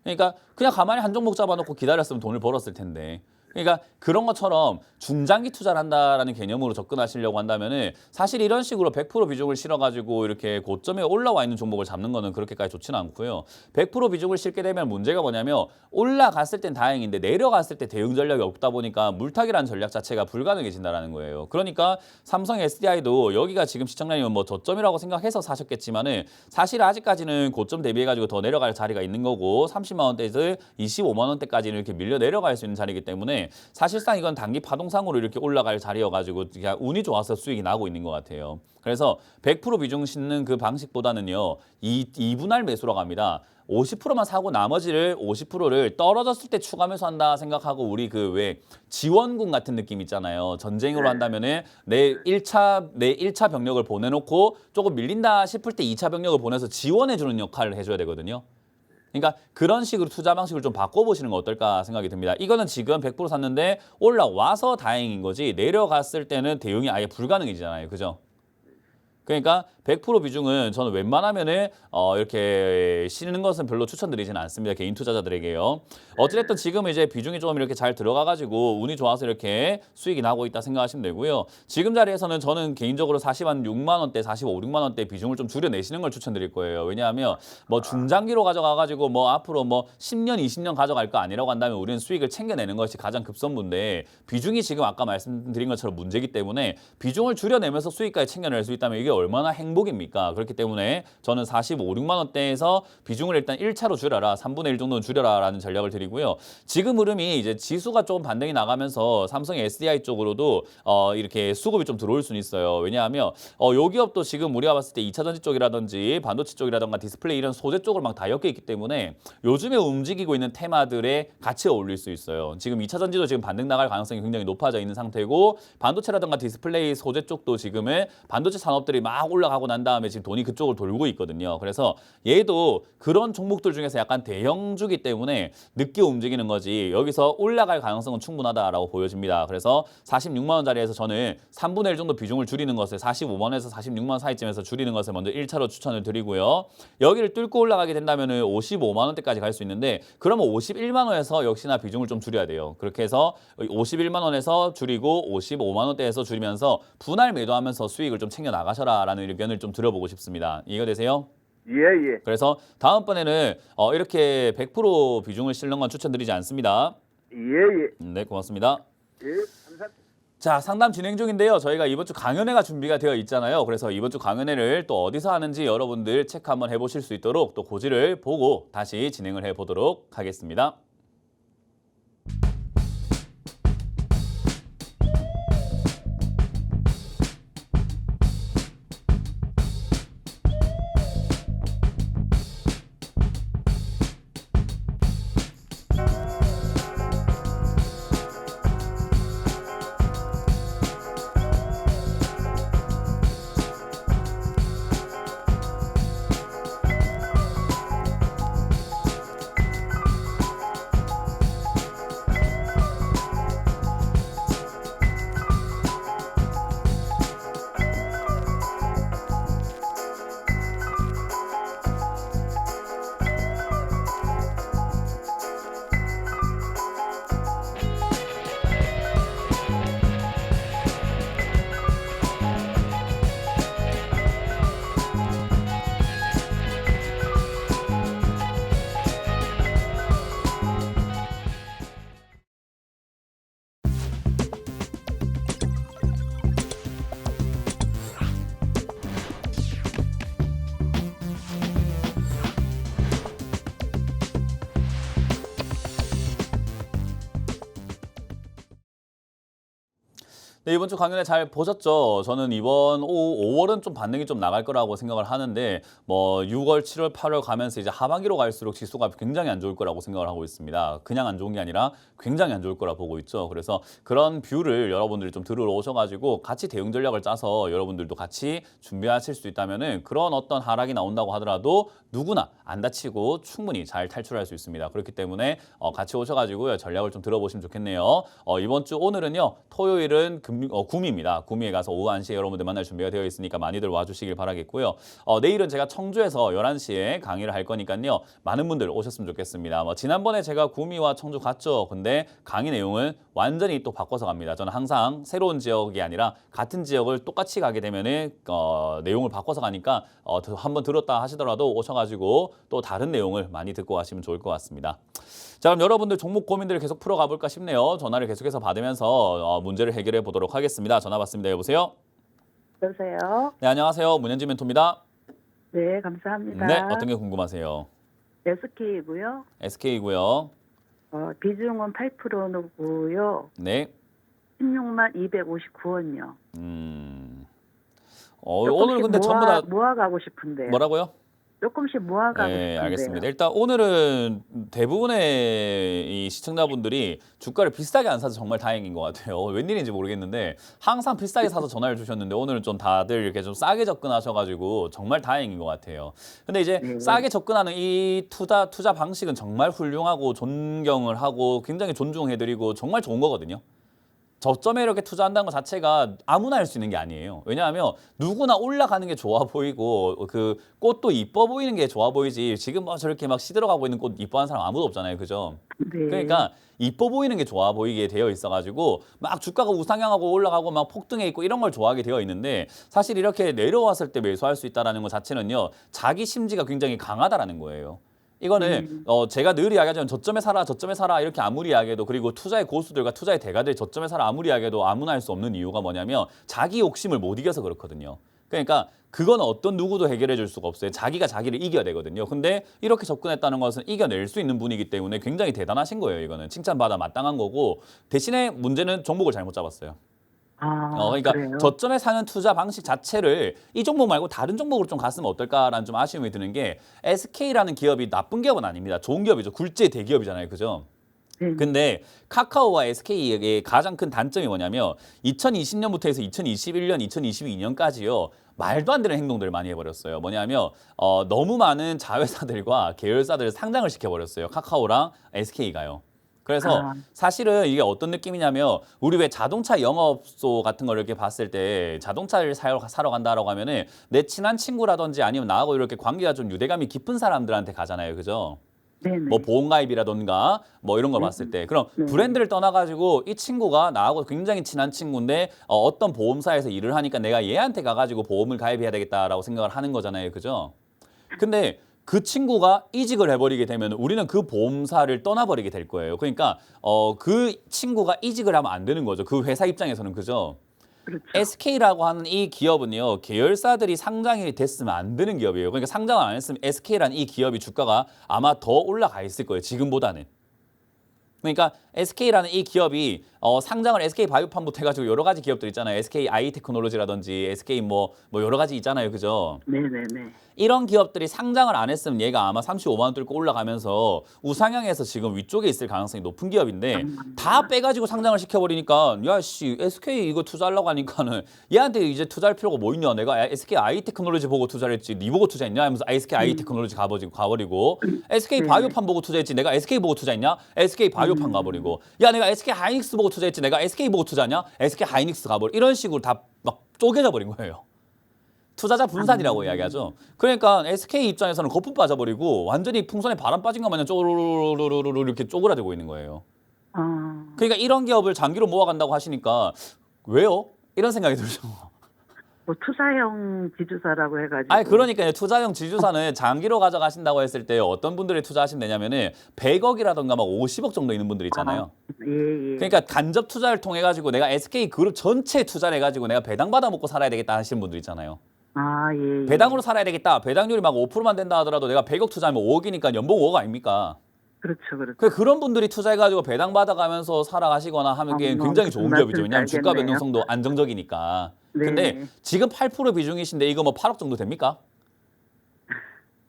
그러니까 그냥 가만히 한 종목 잡아놓고 기다렸으면 돈을 벌었을 텐데. 그러니까 그런 것처럼 중장기 투자를 한다라는 개념으로 접근하시려고 한다면은 사실 이런 식으로 100% 비중을 실어가지고 이렇게 고점에 올라와 있는 종목을 잡는 거는 그렇게까지 좋지는 않고요. 100% 비중을 실게 되면 문제가 뭐냐면 올라갔을 땐 다행인데 내려갔을 때 대응 전략이 없다 보니까 물타기라는 전략 자체가 불가능해진다라는 거예요. 그러니까 삼성 SDI도 여기가 지금 시청자님은 뭐 저점이라고 생각해서 사셨겠지만은 사실 아직까지는 고점 대비해가지고 더 내려갈 자리가 있는 거고 30만 원대에서 25만 원대까지는 이렇게 밀려 내려갈 수 있는 자리이기 때문에 사실상 이건 단기 파동상으로 이렇게 올라갈 자리여가지고 그냥 운이 좋아서 수익이 나고 있는 것 같아요. 그래서 100% 비중 싣는 그 방식보다는요. 2분할 매수라고 합니다. 50%만 사고 나머지를 50%를 떨어졌을 때 추가 매수한다 생각하고 우리 그 왜 지원군 같은 느낌 있잖아요. 전쟁으로 한다면은 내 1차 병력을 보내놓고 조금 밀린다 싶을 때 2차 병력을 보내서 지원해주는 역할을 해줘야 되거든요. 그러니까 그런 식으로 투자 방식을 좀 바꿔보시는 거 어떨까 생각이 듭니다. 이거는 지금 100% 샀는데 올라와서 다행인 거지 내려갔을 때는 대응이 아예 불가능해지잖아요. 그죠? 그러니까 100% 비중은 저는 웬만하면은 이렇게 실는 것은 별로 추천드리지는 않습니다. 개인 투자자들에게요. 어찌됐든 지금 이제 비중이 좀 이렇게 잘 들어가가지고 운이 좋아서 이렇게 수익이 나고 있다 생각하시면 되고요. 지금 자리에서는 저는 개인적으로 46만 원대, 45, 6만 원대 비중을 좀 줄여내시는 걸 추천드릴 거예요. 왜냐하면 뭐 중장기로 가져가가지고 뭐 앞으로 뭐 10년, 20년 가져갈 거 아니라고 한다면 우리는 수익을 챙겨내는 것이 가장 급선무인데 비중이 지금 아까 말씀드린 것처럼 문제이기 때문에 비중을 줄여내면서 수익까지 챙겨낼 수 있다면 이게 얼마나 행복입니까? 그렇기 때문에 저는 45, 6만 원대에서 비중을 일단 1차로 줄여라. 3분의 1 정도는 줄여라라는 전략을 드리고요. 지금 흐름이 이제 지수가 좀 반등이 나가면서 삼성 SDI 쪽으로도 이렇게 수급이 좀 들어올 수는 있어요. 왜냐하면 요 기업도 지금 우리가 봤을 때 2차 전지 쪽이라든지 반도체 쪽이라든가 디스플레이 이런 소재 쪽으로 막 다 엮여 있기 때문에 요즘에 움직이고 있는 테마들에 같이 어울릴 수 있어요. 지금 2차 전지도 지금 반등 나갈 가능성이 굉장히 높아져 있는 상태고 반도체라든가 디스플레이 소재 쪽도 지금은 반도체 산업들이 막 올라가고 난 다음에 지금 돈이 그쪽으로 돌고 있거든요. 그래서 얘도 그런 종목들 중에서 약간 대형주기 때문에 늦게 움직이는 거지 여기서 올라갈 가능성은 충분하다라고 보여집니다. 그래서 46만 원짜리에서 저는 3분의 1 정도 비중을 줄이는 것을 45만 원에서 46만 원 사이쯤에서 줄이는 것을 먼저 1차로 추천을 드리고요. 여기를 뚫고 올라가게 된다면 55만 원대까지 갈 수 있는데 그러면 51만 원에서 역시나 비중을 좀 줄여야 돼요. 그렇게 해서 51만 원에서 줄이고 55만 원대에서 줄이면서 분할 매도하면서 수익을 좀 챙겨 나가셔라라는 의견을 좀 들어보고 싶습니다. 이해가 되세요? 예. 그래서 다음번에는 이렇게 100% 비중을 실는 건 추천드리지 않습니다. 예. 네, 고맙습니다. 예, 감사합니다. 자, 상담 진행 중인데요. 저희가 이번 주 강연회가 준비가 되어 있잖아요. 그래서 이번 주 강연회를 또 어디서 하는지 여러분들 체크 한번 해보실 수 있도록 또 고지를 보고 다시 진행을 해보도록 하겠습니다. 네, 이번 주 강연회 잘 보셨죠? 저는 이번 5월은 좀 반등이 좀 나갈 거라고 생각을 하는데 뭐 6월, 7월, 8월 가면서 이제 하반기로 갈수록 지수가 굉장히 안 좋을 거라고 생각을 하고 있습니다. 그냥 안 좋은 게 아니라 굉장히 안 좋을 거라 보고 있죠. 그래서 그런 뷰를 여러분들이 좀 들으러 오셔가지고 같이 대응 전략을 짜서 여러분들도 같이 준비하실 수 있다면은 그런 어떤 하락이 나온다고 하더라도 누구나 안 다치고 충분히 잘 탈출할 수 있습니다. 그렇기 때문에 같이 오셔가지고요 전략을 좀 들어보시면 좋겠네요. 이번 주 오늘은요 토요일은 구미입니다. 구미에 가서 오후 1시에 여러분들 만날 준비가 되어 있으니까 많이들 와주시길 바라겠고요. 내일은 제가 청주에서 11시에 강의를 할 거니까요. 많은 분들 오셨으면 좋겠습니다. 지난번에 제가 구미와 청주 갔죠. 근데 강의 내용은 완전히 또 바꿔서 갑니다. 저는 항상 새로운 지역이 아니라 같은 지역을 똑같이 가게 되면은 내용을 바꿔서 가니까 한번 들었다 하시더라도 오셔가지고 또 다른 내용을 많이 듣고 가시면 좋을 것 같습니다. 자, 그럼 여러분들 종목 고민들을 계속 풀어가 볼까 싶네요. 전화를 계속해서 받으면서 문제를 해결해 보도록 하겠습니다. 전화 받습니다. 여보세요? 여보세요? 네, 안녕하세요. 문현지 멘토입니다. 네, 감사합니다. 네, 어떤 게 궁금하세요? SK고요. SK고요. 비중은 8%고요. 네. 16만 259원요. 오늘 근데 전부 다 모아가고 싶은데. 뭐라고요? 조금씩 모아가고 네, 싶은데요. 알겠습니다. 일단 오늘은 대부분의 이 시청자분들이 주가를 비싸게 안 사서 정말 다행인 것 같아요. 웬일인지 모르겠는데 항상 비싸게 사서 전화를 주셨는데 오늘은 좀 다들 이렇게 좀 싸게 접근하셔가지고 정말 다행인 것 같아요. 근데 이제 싸게 접근하는 이 투자 방식은 정말 훌륭하고 존경을 하고 굉장히 존중해드리고 정말 좋은 거거든요. 저점에 이렇게 투자한다는 것 자체가 아무나 할 수 있는 게 아니에요. 왜냐하면 누구나 올라가는 게 좋아 보이고 그 꽃도 이뻐 보이는 게 좋아 보이지 지금 뭐 저렇게 막 시들어가고 있는 꽃 이뻐하는 사람 아무도 없잖아요. 그죠? 네. 그러니까 이뻐 보이는 게 좋아 보이게 되어 있어가지고 막 주가가 우상향하고 올라가고 막 폭등해 있고 이런 걸 좋아하게 되어 있는데 사실 이렇게 내려왔을 때 매수할 수 있다는 것 자체는요. 자기 심지가 굉장히 강하다라는 거예요. 이거는 제가 늘 이야기하자면 저점에 사라 이렇게 아무리 이야기해도 그리고 투자의 고수들과 투자의 대가들이 저점에 사라 아무리 이야기해도 아무나 할 수 없는 이유가 뭐냐면 자기 욕심을 못 이겨서 그렇거든요. 그러니까 그건 어떤 누구도 해결해 줄 수가 없어요. 자기가 자기를 이겨야 되거든요. 근데 이렇게 접근했다는 것은 이겨낼 수 있는 분이기 때문에 굉장히 대단하신 거예요. 이거는 칭찬받아 마땅한 거고 대신에 문제는 종목을 잘못 잡았어요. 그러니까 그래요? 저점에 사는 투자 방식 자체를 이 종목 말고 다른 종목으로 좀 갔으면 어떨까라는 좀 아쉬움이 드는 게 SK라는 기업이 나쁜 기업은 아닙니다. 좋은 기업이죠. 굴지의 대기업이잖아요. 그죠? 네. 근데 카카오와 SK의 가장 큰 단점이 뭐냐면 2020년부터 해서 2021년, 2022년까지요. 말도 안 되는 행동들을 많이 해버렸어요. 뭐냐면 너무 많은 자회사들과 계열사들을 상장을 시켜버렸어요. 카카오랑 SK가요. 그래서 사실은 이게 어떤 느낌이냐면 우리 왜 자동차 영업소 같은 걸 이렇게 봤을 때 자동차를 사러 간다라고 하면은 내 친한 친구라든지 아니면 나하고 이렇게 관계가 좀 유대감이 깊은 사람들한테 가잖아요. 그죠? 네네. 뭐 보험가입이라던가 뭐 이런 걸 봤을 때 그럼 브랜드를 떠나가지고 이 친구가 나하고 굉장히 친한 친구인데 어떤 보험사에서 일을 하니까 내가 얘한테 가가지고 보험을 가입해야 되겠다라고 생각을 하는 거잖아요. 그죠? 근데 그 친구가 이직을 해버리게 되면 우리는 그 보험사를 떠나버리게 될 거예요. 그러니까 그 친구가 이직을 하면 안 되는 거죠. 그 회사 입장에서는. 그죠? 그렇죠. SK라고 하는 이 기업은요. 계열사들이 상장이 됐으면 안 되는 기업이에요. 그러니까 상장을 안 했으면 SK라는 이 기업이 주가가 아마 더 올라가 있을 거예요. 지금보다는. 그러니까 SK라는 이 기업이 상장을 SK 바이오팜부터 해가지고 여러 가지 기업들 있잖아요. SK 아이테크놀로지라든지 SK 뭐 여러 가지 있잖아요. 그죠? 네네네. 이런 기업들이 상장을 안 했으면 얘가 아마 35만 원 뚫고 올라가면서 우상향해서 지금 위쪽에 있을 가능성이 높은 기업인데 다 빼가지고 상장을 시켜버리니까 야씨 SK 이거 투자하려고 하니까는 얘한테 이제 투자할 필요가 뭐 있냐. 내가 SK 아이테크놀로지 보고 투자를 했지. 네 보고 투자했냐 하면서 SK 아이테크놀로지 가버리고 SK 바이오팜 보고 투자했지. 내가 SK 보고 투자했냐. SK 바이오팜 가버리고 야 내가 SK 하이닉스 보고 투자했지. 내가 SK 보고 투자하냐. SK 하이닉스 가버리고 이런 식으로 다 막 쪼개져 버린 거예요. 투자자 분산이라고 이야기하죠. 그러니까 SK 입장에서는 거품 빠져버리고 완전히 풍선에 바람 빠진 것 마냥 쪼르르르르르 이렇게 쪼그라들고 있는 거예요. 그러니까 이런 기업을 장기로 모아간다고 하시니까 왜요? 이런 생각이 들죠. 뭐 투자형 지주사라고 해가지고. 아니 그러니까요. 투자형 지주사는 장기로 가져가신다고 했을 때 어떤 분들이 투자하시면 되냐면은 100억이라던가 막 50억 정도 있는 분들 있잖아요. 예. 그러니까 간접 투자를 통해 가지고 내가 SK 그룹 전체 투자를 해가지고 내가 배당 받아 먹고 살아야 되겠다 하시는 분들 있잖아요. 예. 배당으로 살아야 되겠다. 배당률이 막 5%만 된다 하더라도 내가 100억 투자하면 5억이니까 연봉 5억 아닙니까? 그렇죠. 그런 분들이 투자해가지고 배당 받아가면서 살아가시거나 하는 게 굉장히 좋은 기업이죠. 왜냐하면 주가 변동성도 안정적이니까. 근데 지금 8% 비중이신데 이거 뭐 8억 정도 됩니까?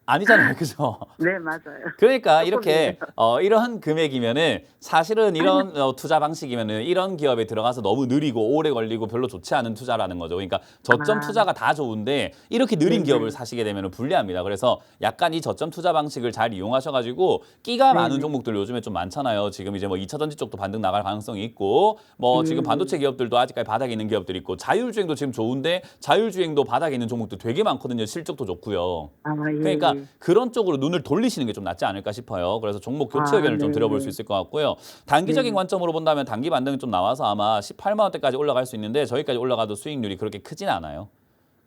아니잖아요. 그죠? 네, 맞아요. 그러니까 이렇게 이런 금액이면은 사실은 이런 투자 방식이면은 이런 기업에 들어가서 너무 느리고 오래 걸리고 별로 좋지 않은 투자라는 거죠. 그러니까 저점 투자가 다 좋은데 이렇게 느린 기업을 사시게 되면은 불리합니다. 그래서 약간 이 저점 투자 방식을 잘 이용하셔가지고 끼가 많은 종목들 요즘에 좀 많잖아요. 지금 이제 뭐 2차 전지 쪽도 반등 나갈 가능성이 있고 뭐 지금 반도체 기업들도 아직까지 바닥에 있는 기업들이 있고 자율주행도 지금 좋은데 자율주행도 바닥에 있는 종목도 되게 많거든요. 실적도 좋고요. 그러니까 그런 쪽으로 눈을 돌리시는 게 좀 낫지 않을까 싶어요. 그래서 종목 교체 의견을 좀 들어볼 수 있을 것 같고요. 단기적인 관점으로 본다면 단기 반등이 좀 나와서 아마 18만 원대까지 올라갈 수 있는데 저기까지 올라가도 수익률이 그렇게 크진 않아요.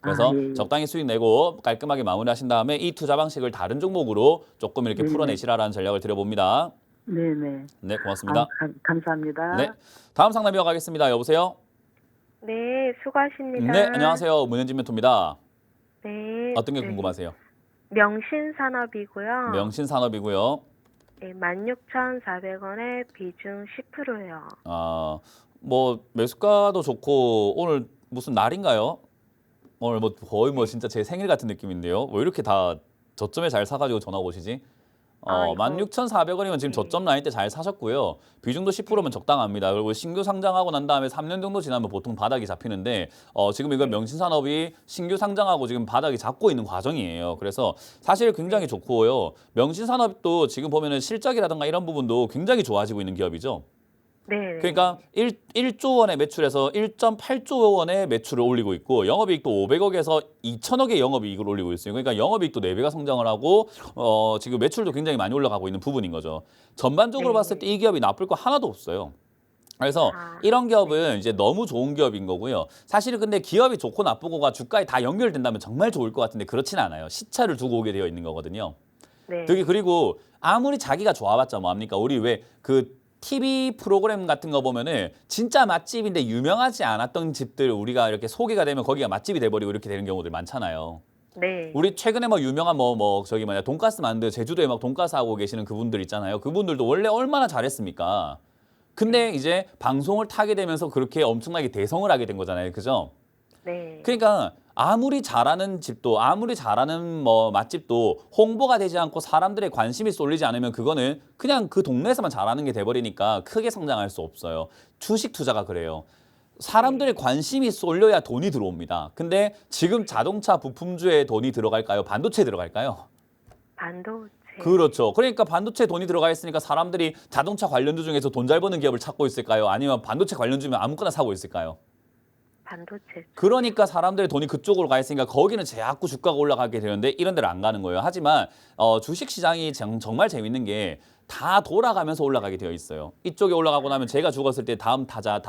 그래서 적당히 수익 내고 깔끔하게 마무리하신 다음에 이 투자 방식을 다른 종목으로 조금 이렇게 풀어내시라라는 전략을 드려봅니다. 네네. 네, 고맙습니다. 감사합니다. 네, 다음 상담 이어가겠습니다. 여보세요? 네, 수고하십니다. 네, 안녕하세요. 문현진 멘토입니다. 네. 어떤 게 궁금하세요? 명신산업이고요. 명신산업이고요. 네, 16,400원에 비중 10%예요. 뭐 매수가도 좋고 오늘 무슨 날인가요? 오늘 뭐 거의 뭐 진짜 제 생일 같은 느낌인데요. 왜 이렇게 다 저점에 잘 사가지고 전화 오시지? 16,400원이면 지금 저점 라인 때 잘 사셨고요. 비중도 10%면 적당합니다. 그리고 신규 상장하고 난 다음에 3년 정도 지나면 보통 바닥이 잡히는데 지금 이건 명신산업이 신규 상장하고 지금 바닥이 잡고 있는 과정이에요. 그래서 사실 굉장히 좋고요. 명신산업도 지금 보면은 실적이라든가 이런 부분도 굉장히 좋아지고 있는 기업이죠. 네. 그러니까 1조 원의 매출에서 1.8조 원의 매출을 올리고 있고 영업이익도 500억에서 2천억의 영업이익을 올리고 있어요. 그러니까 영업이익도 4배가 성장을 하고 지금 매출도 굉장히 많이 올라가고 있는 부분인 거죠. 전반적으로 네. 봤을 때 이 기업이 나쁠 거 하나도 없어요. 그래서 아, 이런 기업은 이제 너무 좋은 기업인 거고요. 사실은 근데 기업이 좋고 나쁘고가 주가에 다 연결된다면 정말 좋을 것 같은데 그렇진 않아요. 시차를 두고 오게 되어 있는 거거든요. 네. 그리고 아무리 자기가 좋아봤자 뭐합니까? 우리 왜 그 TV 프로그램 같은 거 보면은 진짜 맛집인데 유명하지 않았던 집들 우리가 이렇게 소개가 되면 거기가 맛집이 돼버리고 이렇게 되는 경우들 많잖아요. 네. 우리 최근에 뭐 유명한 저기 뭐냐 돈가스 만드 제주도에 막 돈가스 하고 계시는 그분들 있잖아요. 그분들도 원래 얼마나 잘했습니까? 근데 이제 방송을 타게 되면서 그렇게 엄청나게 대성을 하게 된 거잖아요. 그죠? 네. 그러니까 아무리 잘하는 집도 아무리 잘하는 뭐 맛집도 홍보가 되지 않고 사람들의 관심이 쏠리지 않으면 그거는 그냥 그 동네에서만 잘하는 게 돼버리니까 크게 성장할 수 없어요. 주식 투자가 그래요. 사람들의 관심이 쏠려야 돈이 들어옵니다. 근데 지금 자동차 부품주에 돈이 들어갈까요? 반도체에 들어갈까요? 반도체. 그렇죠. 그러니까 반도체에 돈이 들어가 있으니까 사람들이 자동차 관련주 중에서 돈 잘 버는 기업을 찾고 있을까요? 아니면 반도체 관련주면 아무거나 사고 있을까요? 반도체. 그러니까 사람들의 돈이 그쪽으로 가 있으니까 거기는 자꾸 주가가 올라가게 되는데 이런 데를 안 가는 거예요. 하지만 주식시장이 정말 재밌는 게 다 돌아가면서 올라가게 되어 있어요. 이쪽에 올라가고 나면 제가 죽었을 때 다음 타자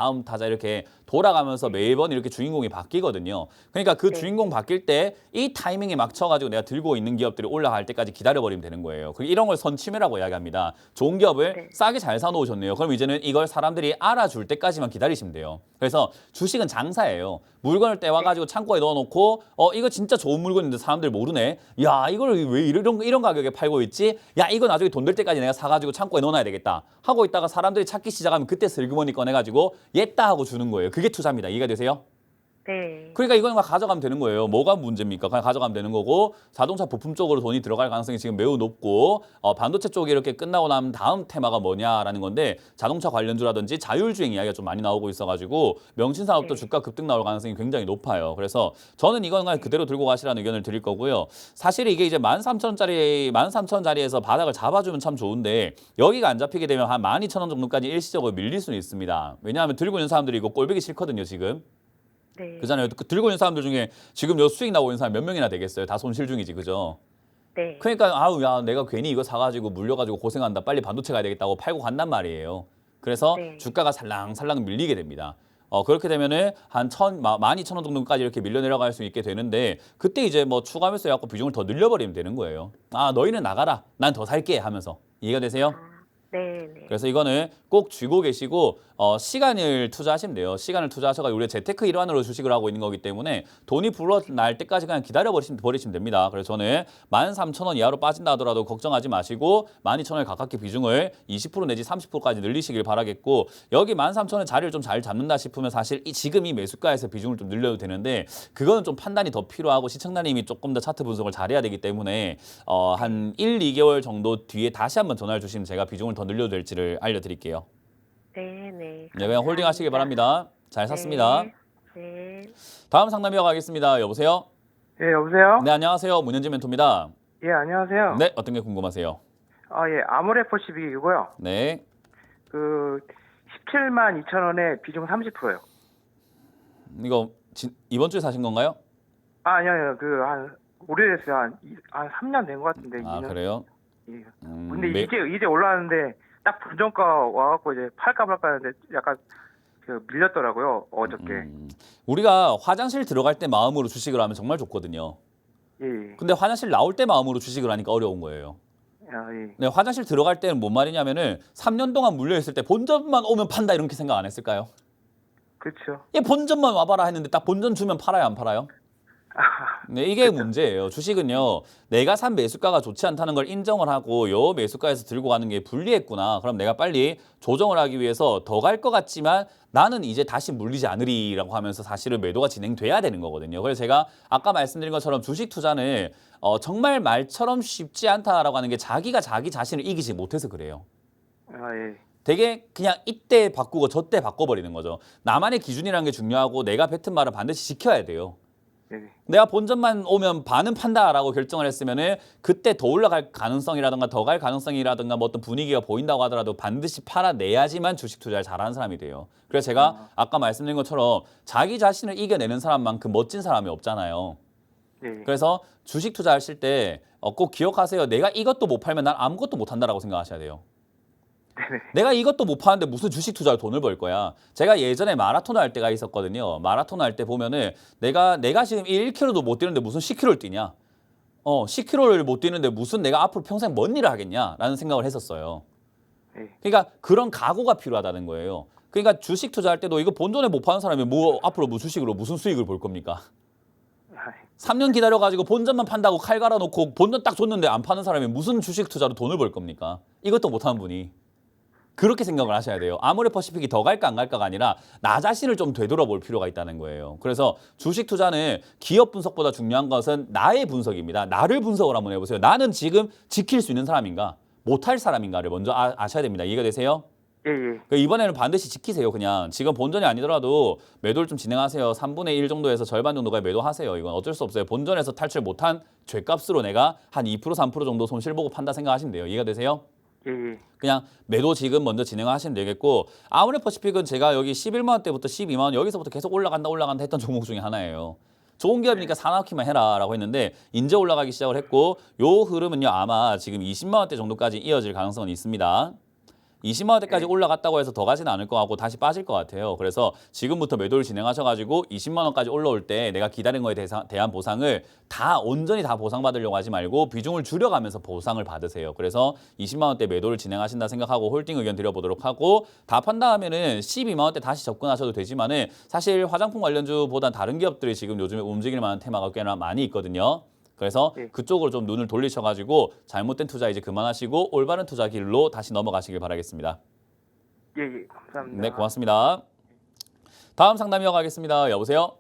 이렇게 돌아가면서 매번 이렇게 주인공이 바뀌거든요. 그러니까 그 네. 주인공 바뀔 때 이 타이밍에 맞춰가지고 내가 들고 있는 기업들이 올라갈 때까지 기다려버리면 되는 거예요. 이런 걸 선취매라고 이야기합니다. 좋은 기업을 네. 싸게 잘 사놓으셨네요. 그럼 이제는 이걸 사람들이 알아줄 때까지만 기다리시면 돼요. 그래서 주식은 장사예요. 물건을 떼와가지고 창고에 넣어놓고 이거 진짜 좋은 물건인데 사람들이 모르네. 야 이걸 왜 이런 가격에 팔고 있지? 야 이거 나중에 돈 될 때까지 내가 사가지고 창고에 넣어놔야 되겠다. 하고 있다가 사람들이 찾기 시작하면 그때 슬그머니 꺼내가지고 옛다 하고 주는 거예요. 그게 투자입니다. 이해가 되세요? 네. 그러니까 이건 가져가면 되는 거예요. 뭐가 문제입니까? 그냥 가져가면 되는 거고 자동차 부품 쪽으로 돈이 들어갈 가능성이 지금 매우 높고 반도체 쪽이 이렇게 끝나고 나면 다음 테마가 뭐냐라는 건데 자동차 관련주라든지 자율주행 이야기가 좀 많이 나오고 있어가지고 명신산업도 네. 주가 급등 나올 가능성이 굉장히 높아요. 그래서 저는 이건 그냥 그대로 들고 가시라는 의견을 드릴 거고요. 사실 이게 이제 13,000원짜리에서 바닥을 잡아주면 참 좋은데 여기가 안 잡히게 되면 한 12,000원 정도까지 일시적으로 밀릴 수는 있습니다. 왜냐하면 들고 있는 사람들이 이거 꼴보기 싫거든요, 지금. 네. 그잖아요. 들고 있는 사람들 중에 지금 요 수익 나오고 있는 사람 몇 명이나 되겠어요. 다 손실 중이지, 그죠? 네. 그러니까 아우 야 내가 괜히 이거 사가지고 물려가지고 고생한다. 빨리 반도체 가야 되겠다고 팔고 간단 말이에요. 그래서 네. 주가가 살랑살랑 밀리게 됩니다. 그렇게 되면은 한 12,000원 정도까지 이렇게 밀려 내려갈 수 있게 되는데 그때 이제 뭐 추가 매수 해갖고 비중을 더 늘려버리면 되는 거예요. 아 너희는 나가라. 난 더 살게 하면서 이해가 되세요? 네. 네. 그래서 이거는 꼭 쥐고 계시고 시간을 투자하시면 돼요. 시간을 투자하셔가지고 우리가 재테크 일환으로 주식을 하고 있는 거기 때문에 돈이 불어날 때까지 그냥 기다려버리시면 됩니다. 그래서 저는 13,000원 이하로 빠진다 하더라도 걱정하지 마시고 12,000원에 가깝게 비중을 20% 내지 30%까지 늘리시길 바라겠고 여기 13,000원 자리를 좀 잘 잡는다 싶으면 사실 지금 이 매수가에서 비중을 좀 늘려도 되는데 그거는 좀 판단이 더 필요하고 시청자님이 조금 더 차트 분석을 잘해야 되기 때문에 한 1, 2개월 정도 뒤에 다시 한번 전화를 주시면 제가 비중을 더 늘려도 될지를 알려드릴게요. 네. 네, 그냥 홀딩 하시기 바랍니다. 잘 샀습니다. 네. 다음 상담 이어가겠습니다. 여보세요? 예, 여보세요? 네, 안녕하세요. 문현진 멘토입니다. 예, 안녕하세요. 네, 어떤 게 궁금하세요? 예, 아모레퍼 12이고요. 네. 17만 2천 원에 비중 30%요. 이거 이번 주에 사신 건가요? 아니요. 한 오래됐어요. 한 3년 된 것 같은데. 아, 2년. 그래요? 예. 근데 매- 이제 올라왔는데 딱 분정가 와갖고 이제 팔까 말까 하는데 약간 밀렸더라고요. 어저께. 우리가 화장실 들어갈 때 마음으로 주식을 하면 정말 좋거든요. 예, 예. 근데 화장실 나올 때 마음으로 주식을 하니까 어려운 거예요. 예. 네, 화장실 들어갈 때는 뭔 말이냐면은 3년 동안 물려있을 때 본전만 오면 판다 이렇게 생각 안 했을까요? 그렇죠. 얘 본전만 와봐라 했는데 딱 본전 주면 팔아요, 안 팔아요? 네, 이게 문제예요. 주식은요, 내가 산 매수가가 좋지 않다는 걸 인정을 하고 요 매수가에서 들고 가는 게 불리했구나. 그럼 내가 빨리 조정을 하기 위해서 더 갈 것 같지만 나는 이제 다시 물리지 않으리라고 하면서 사실은 매도가 진행돼야 되는 거거든요. 그래서 제가 아까 말씀드린 것처럼 주식 투자는 정말 말처럼 쉽지 않다라고 하는 게 자기가 자기 자신을 이기지 못해서 그래요. 예. 되게 그냥 이때 바꾸고 저때 바꿔버리는 거죠. 나만의 기준이라는 게 중요하고 내가 뱉은 말을 반드시 지켜야 돼요. 네. 내가 본전만 오면 반은 판다라고 결정을 했으면은 그때 더 올라갈 가능성이라든가 더 갈 가능성이라든가 뭐 어떤 분위기가 보인다고 하더라도 반드시 팔아내야지만 주식 투자를 잘하는 사람이 돼요. 그래서 제가 아까 말씀드린 것처럼 자기 자신을 이겨내는 사람만큼 멋진 사람이 없잖아요. 네. 그래서 주식 투자하실 때 꼭 기억하세요. 내가 이것도 못 팔면 난 아무것도 못 한다라고 생각하셔야 돼요. 내가 이것도 못 파는데 무슨 주식 투자로 돈을 벌 거야. 제가 예전에 마라톤을 할 때가 있었거든요. 마라톤을 할 때 보면은 내가 지금 1km도 못 뛰는데 무슨 10km를 뛰냐. 10km를 못 뛰는데 무슨 내가 앞으로 평생 뭔 일을 하겠냐라는 생각을 했었어요. 네. 그러니까 그런 각오가 필요하다는 거예요. 그러니까 주식 투자할 때도 이거 본전에 못 파는 사람이 뭐 앞으로 뭐 주식으로 무슨 수익을 볼 겁니까? 3년 기다려가지고 본전만 판다고 칼 갈아놓고 본전 딱 줬는데 안 파는 사람이 무슨 주식 투자로 돈을 벌 겁니까? 이것도 못하는 분이. 그렇게 생각을 하셔야 돼요. 아모레퍼시픽이 더 갈까 안 갈까가 아니라 나 자신을 좀 되돌아볼 필요가 있다는 거예요. 그래서 주식 투자는 기업 분석보다 중요한 것은 나의 분석입니다. 나를 분석을 한번 해보세요. 나는 지금 지킬 수 있는 사람인가 못할 사람인가를 먼저 아셔야 됩니다. 이해가 되세요? 예. 이번에는 반드시 지키세요. 그냥 지금 본전이 아니더라도 매도를 좀 진행하세요. 3분의 1 정도에서 절반 정도가 매도하세요. 이건 어쩔 수 없어요. 본전에서 탈출 못한 죄값으로 내가 한 2% 3% 정도 손실 보고 판다 생각하시면 돼요. 이해가 되세요? 예. 그냥 매도 지금 먼저 진행하시면 되겠고 아모레퍼시픽은 제가 여기 11만 원대부터 12만 원 여기서부터 계속 올라간다 했던 종목 중에 하나예요. 좋은 기업이니까 사놓기만 해라라고 했는데 이제 올라가기 시작을 했고 요 흐름은요 아마 지금 20만 원대 정도까지 이어질 가능성은 있습니다. 20만 원대까지 올라갔다고 해서 더 가지는 않을 것 같고 다시 빠질 것 같아요. 그래서 지금부터 매도를 진행하셔가지고 20만 원까지 올라올 때 내가 기다린 거에 대한 보상을 온전히 다 보상받으려고 하지 말고 비중을 줄여가면서 보상을 받으세요. 그래서 20만 원대 매도를 진행하신다 생각하고 홀딩 의견 드려보도록 하고 다 판다 하면은 12만 원대 다시 접근하셔도 되지만은 사실 화장품 관련주보다 다른 기업들이 지금 요즘에 움직일 만한 테마가 꽤나 많이 있거든요. 그래서 그쪽으로 좀 눈을 돌리셔가지고 잘못된 투자 이제 그만하시고 올바른 투자 길로 다시 넘어가시길 바라겠습니다. 예. 감사합니다. 네, 고맙습니다. 다음 상담 이어가겠습니다. 여보세요?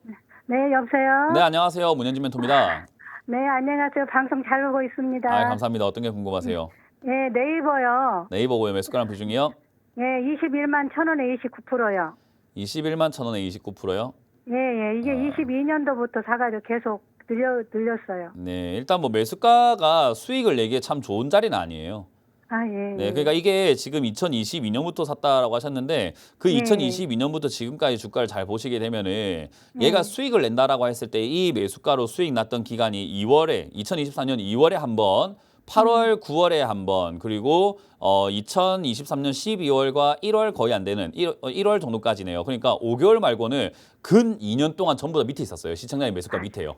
네, 여보세요? 네, 안녕하세요. 문현진 멘토입니다. 네, 안녕하세요. 방송 잘 보고 있습니다. 감사합니다. 어떤 게 궁금하세요? 네, 네이버요. 네이버고요. 매수가랑 비중이요? 네, 21만 1,000원에 29%요. 21만 1,000원에 29%요? 예, 이게 22년도부터 사가지고 계속 늘렸어요. 네, 일단 뭐 매수가가 수익을 내기에 참 좋은 자리는 아니에요. 예. 네, 그러니까 이게 지금 2022년부터 샀다라고 하셨는데 그 2022년부터 지금까지 주가를 잘 보시게 되면은 얘가 수익을 낸다라고 했을 때 이 매수가로 수익 났던 기간이 2024년 2월에 한 번, 8월, 9월에 한 번, 그리고 2023년 12월과 1월 거의 안 되는 1월 정도까지네요. 그러니까 5개월 말고는 근 2년 동안 전부 다 밑에 있었어요. 시청자의 매수가 밑에요.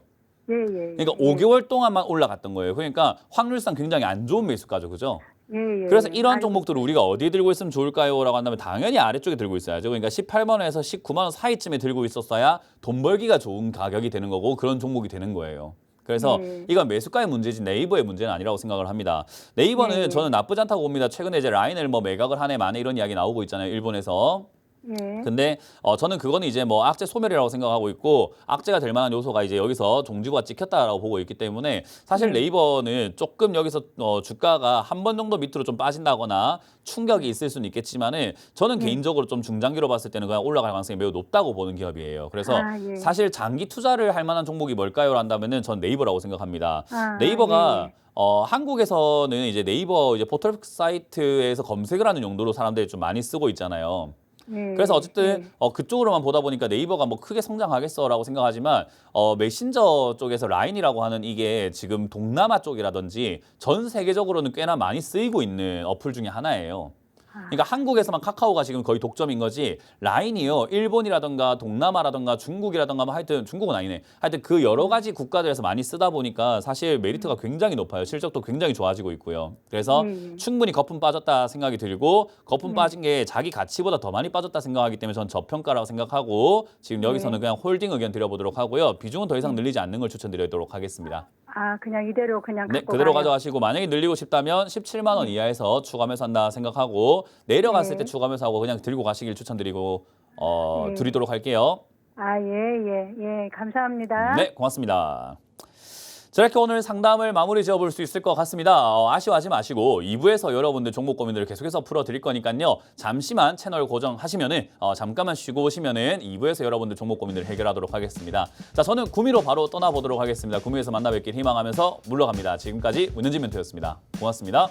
예. 그러니까 5개월 동안만 올라갔던 거예요. 그러니까 확률상 굉장히 안 좋은 매수가죠. 그죠? 예. 그래서 이러한 종목들을 우리가 어디에 들고 있으면 좋을까요? 라고 한다면 당연히 아래쪽에 들고 있어야죠. 그러니까 18만 원에서 19만 원 사이쯤에 들고 있었어야 돈 벌기가 좋은 가격이 되는 거고 그런 종목이 되는 거예요. 그래서 이건 매수가의 문제지 네이버의 문제는 아니라고 생각을 합니다. 네이버는 저는 나쁘지 않다고 봅니다. 최근에 이제 라인을 뭐 매각을 하네 마네 이런 이야기 나오고 있잖아요. 일본에서. 근데 저는 그거는 이제 뭐 악재 소멸이라고 생각하고 있고 악재가 될 만한 요소가 이제 여기서 종지부가 찍혔다라고 보고 있기 때문에 사실 네이버는 조금 여기서 주가가 한 번 정도 밑으로 좀 빠진다거나 충격이 있을 수는 있겠지만은 저는 개인적으로 좀 중장기로 봤을 때는 그냥 올라갈 가능성이 매우 높다고 보는 기업이에요. 그래서 사실 장기 투자를 할 만한 종목이 뭘까요? 한다면은 전 네이버라고 생각합니다. 네이버가 한국에서는 이제 네이버 이제 포털 사이트에서 검색을 하는 용도로 사람들이 좀 많이 쓰고 있잖아요. 그래서 어쨌든 그쪽으로만 보다 보니까 네이버가 뭐 크게 성장하겠어라고 생각하지만 메신저 쪽에서 라인이라고 하는 이게 지금 동남아 쪽이라든지 전 세계적으로는 꽤나 많이 쓰이고 있는 어플 중에 하나예요. 그러니까 한국에서만 카카오가 지금 거의 독점인 거지 라인이요. 일본이라든가 동남아라든가 중국이라든가 뭐 하여튼 중국은 아니네. 하여튼 그 여러 가지 국가들에서 많이 쓰다 보니까 사실 메리트가 굉장히 높아요. 실적도 굉장히 좋아지고 있고요. 그래서 충분히 거품 빠졌다 생각이 들고 거품 빠진 게 자기 가치보다 더 많이 빠졌다 생각하기 때문에 전 저평가라고 생각하고 지금 여기서는 그냥 홀딩 의견 드려보도록 하고요. 비중은 더 이상 늘리지 않는 걸 추천드리도록 하겠습니다. 그냥 이대로 그냥 네, 갖고 그대로 가요. 가져가시고 만약에 늘리고 싶다면 17만 원 이하에서 추가 매수한다 생각하고 내려갔을 때 추가 매수하고 그냥 들고 가시길 추천드리고 드리도록 할게요. 예, 감사합니다. 네, 고맙습니다. 자, 이렇게 오늘 상담을 마무리 지어볼 수 있을 것 같습니다. 아쉬워하지 마시고 2부에서 여러분들 종목 고민들을 계속해서 풀어드릴 거니까요. 잠시만 채널 고정하시면은 잠깐만 쉬고 오시면은 2부에서 여러분들 종목 고민들을 해결하도록 하겠습니다. 자, 저는 구미로 바로 떠나보도록 하겠습니다. 구미에서 만나 뵙길 희망하면서 물러갑니다. 지금까지 문현진 멘토였습니다. 고맙습니다.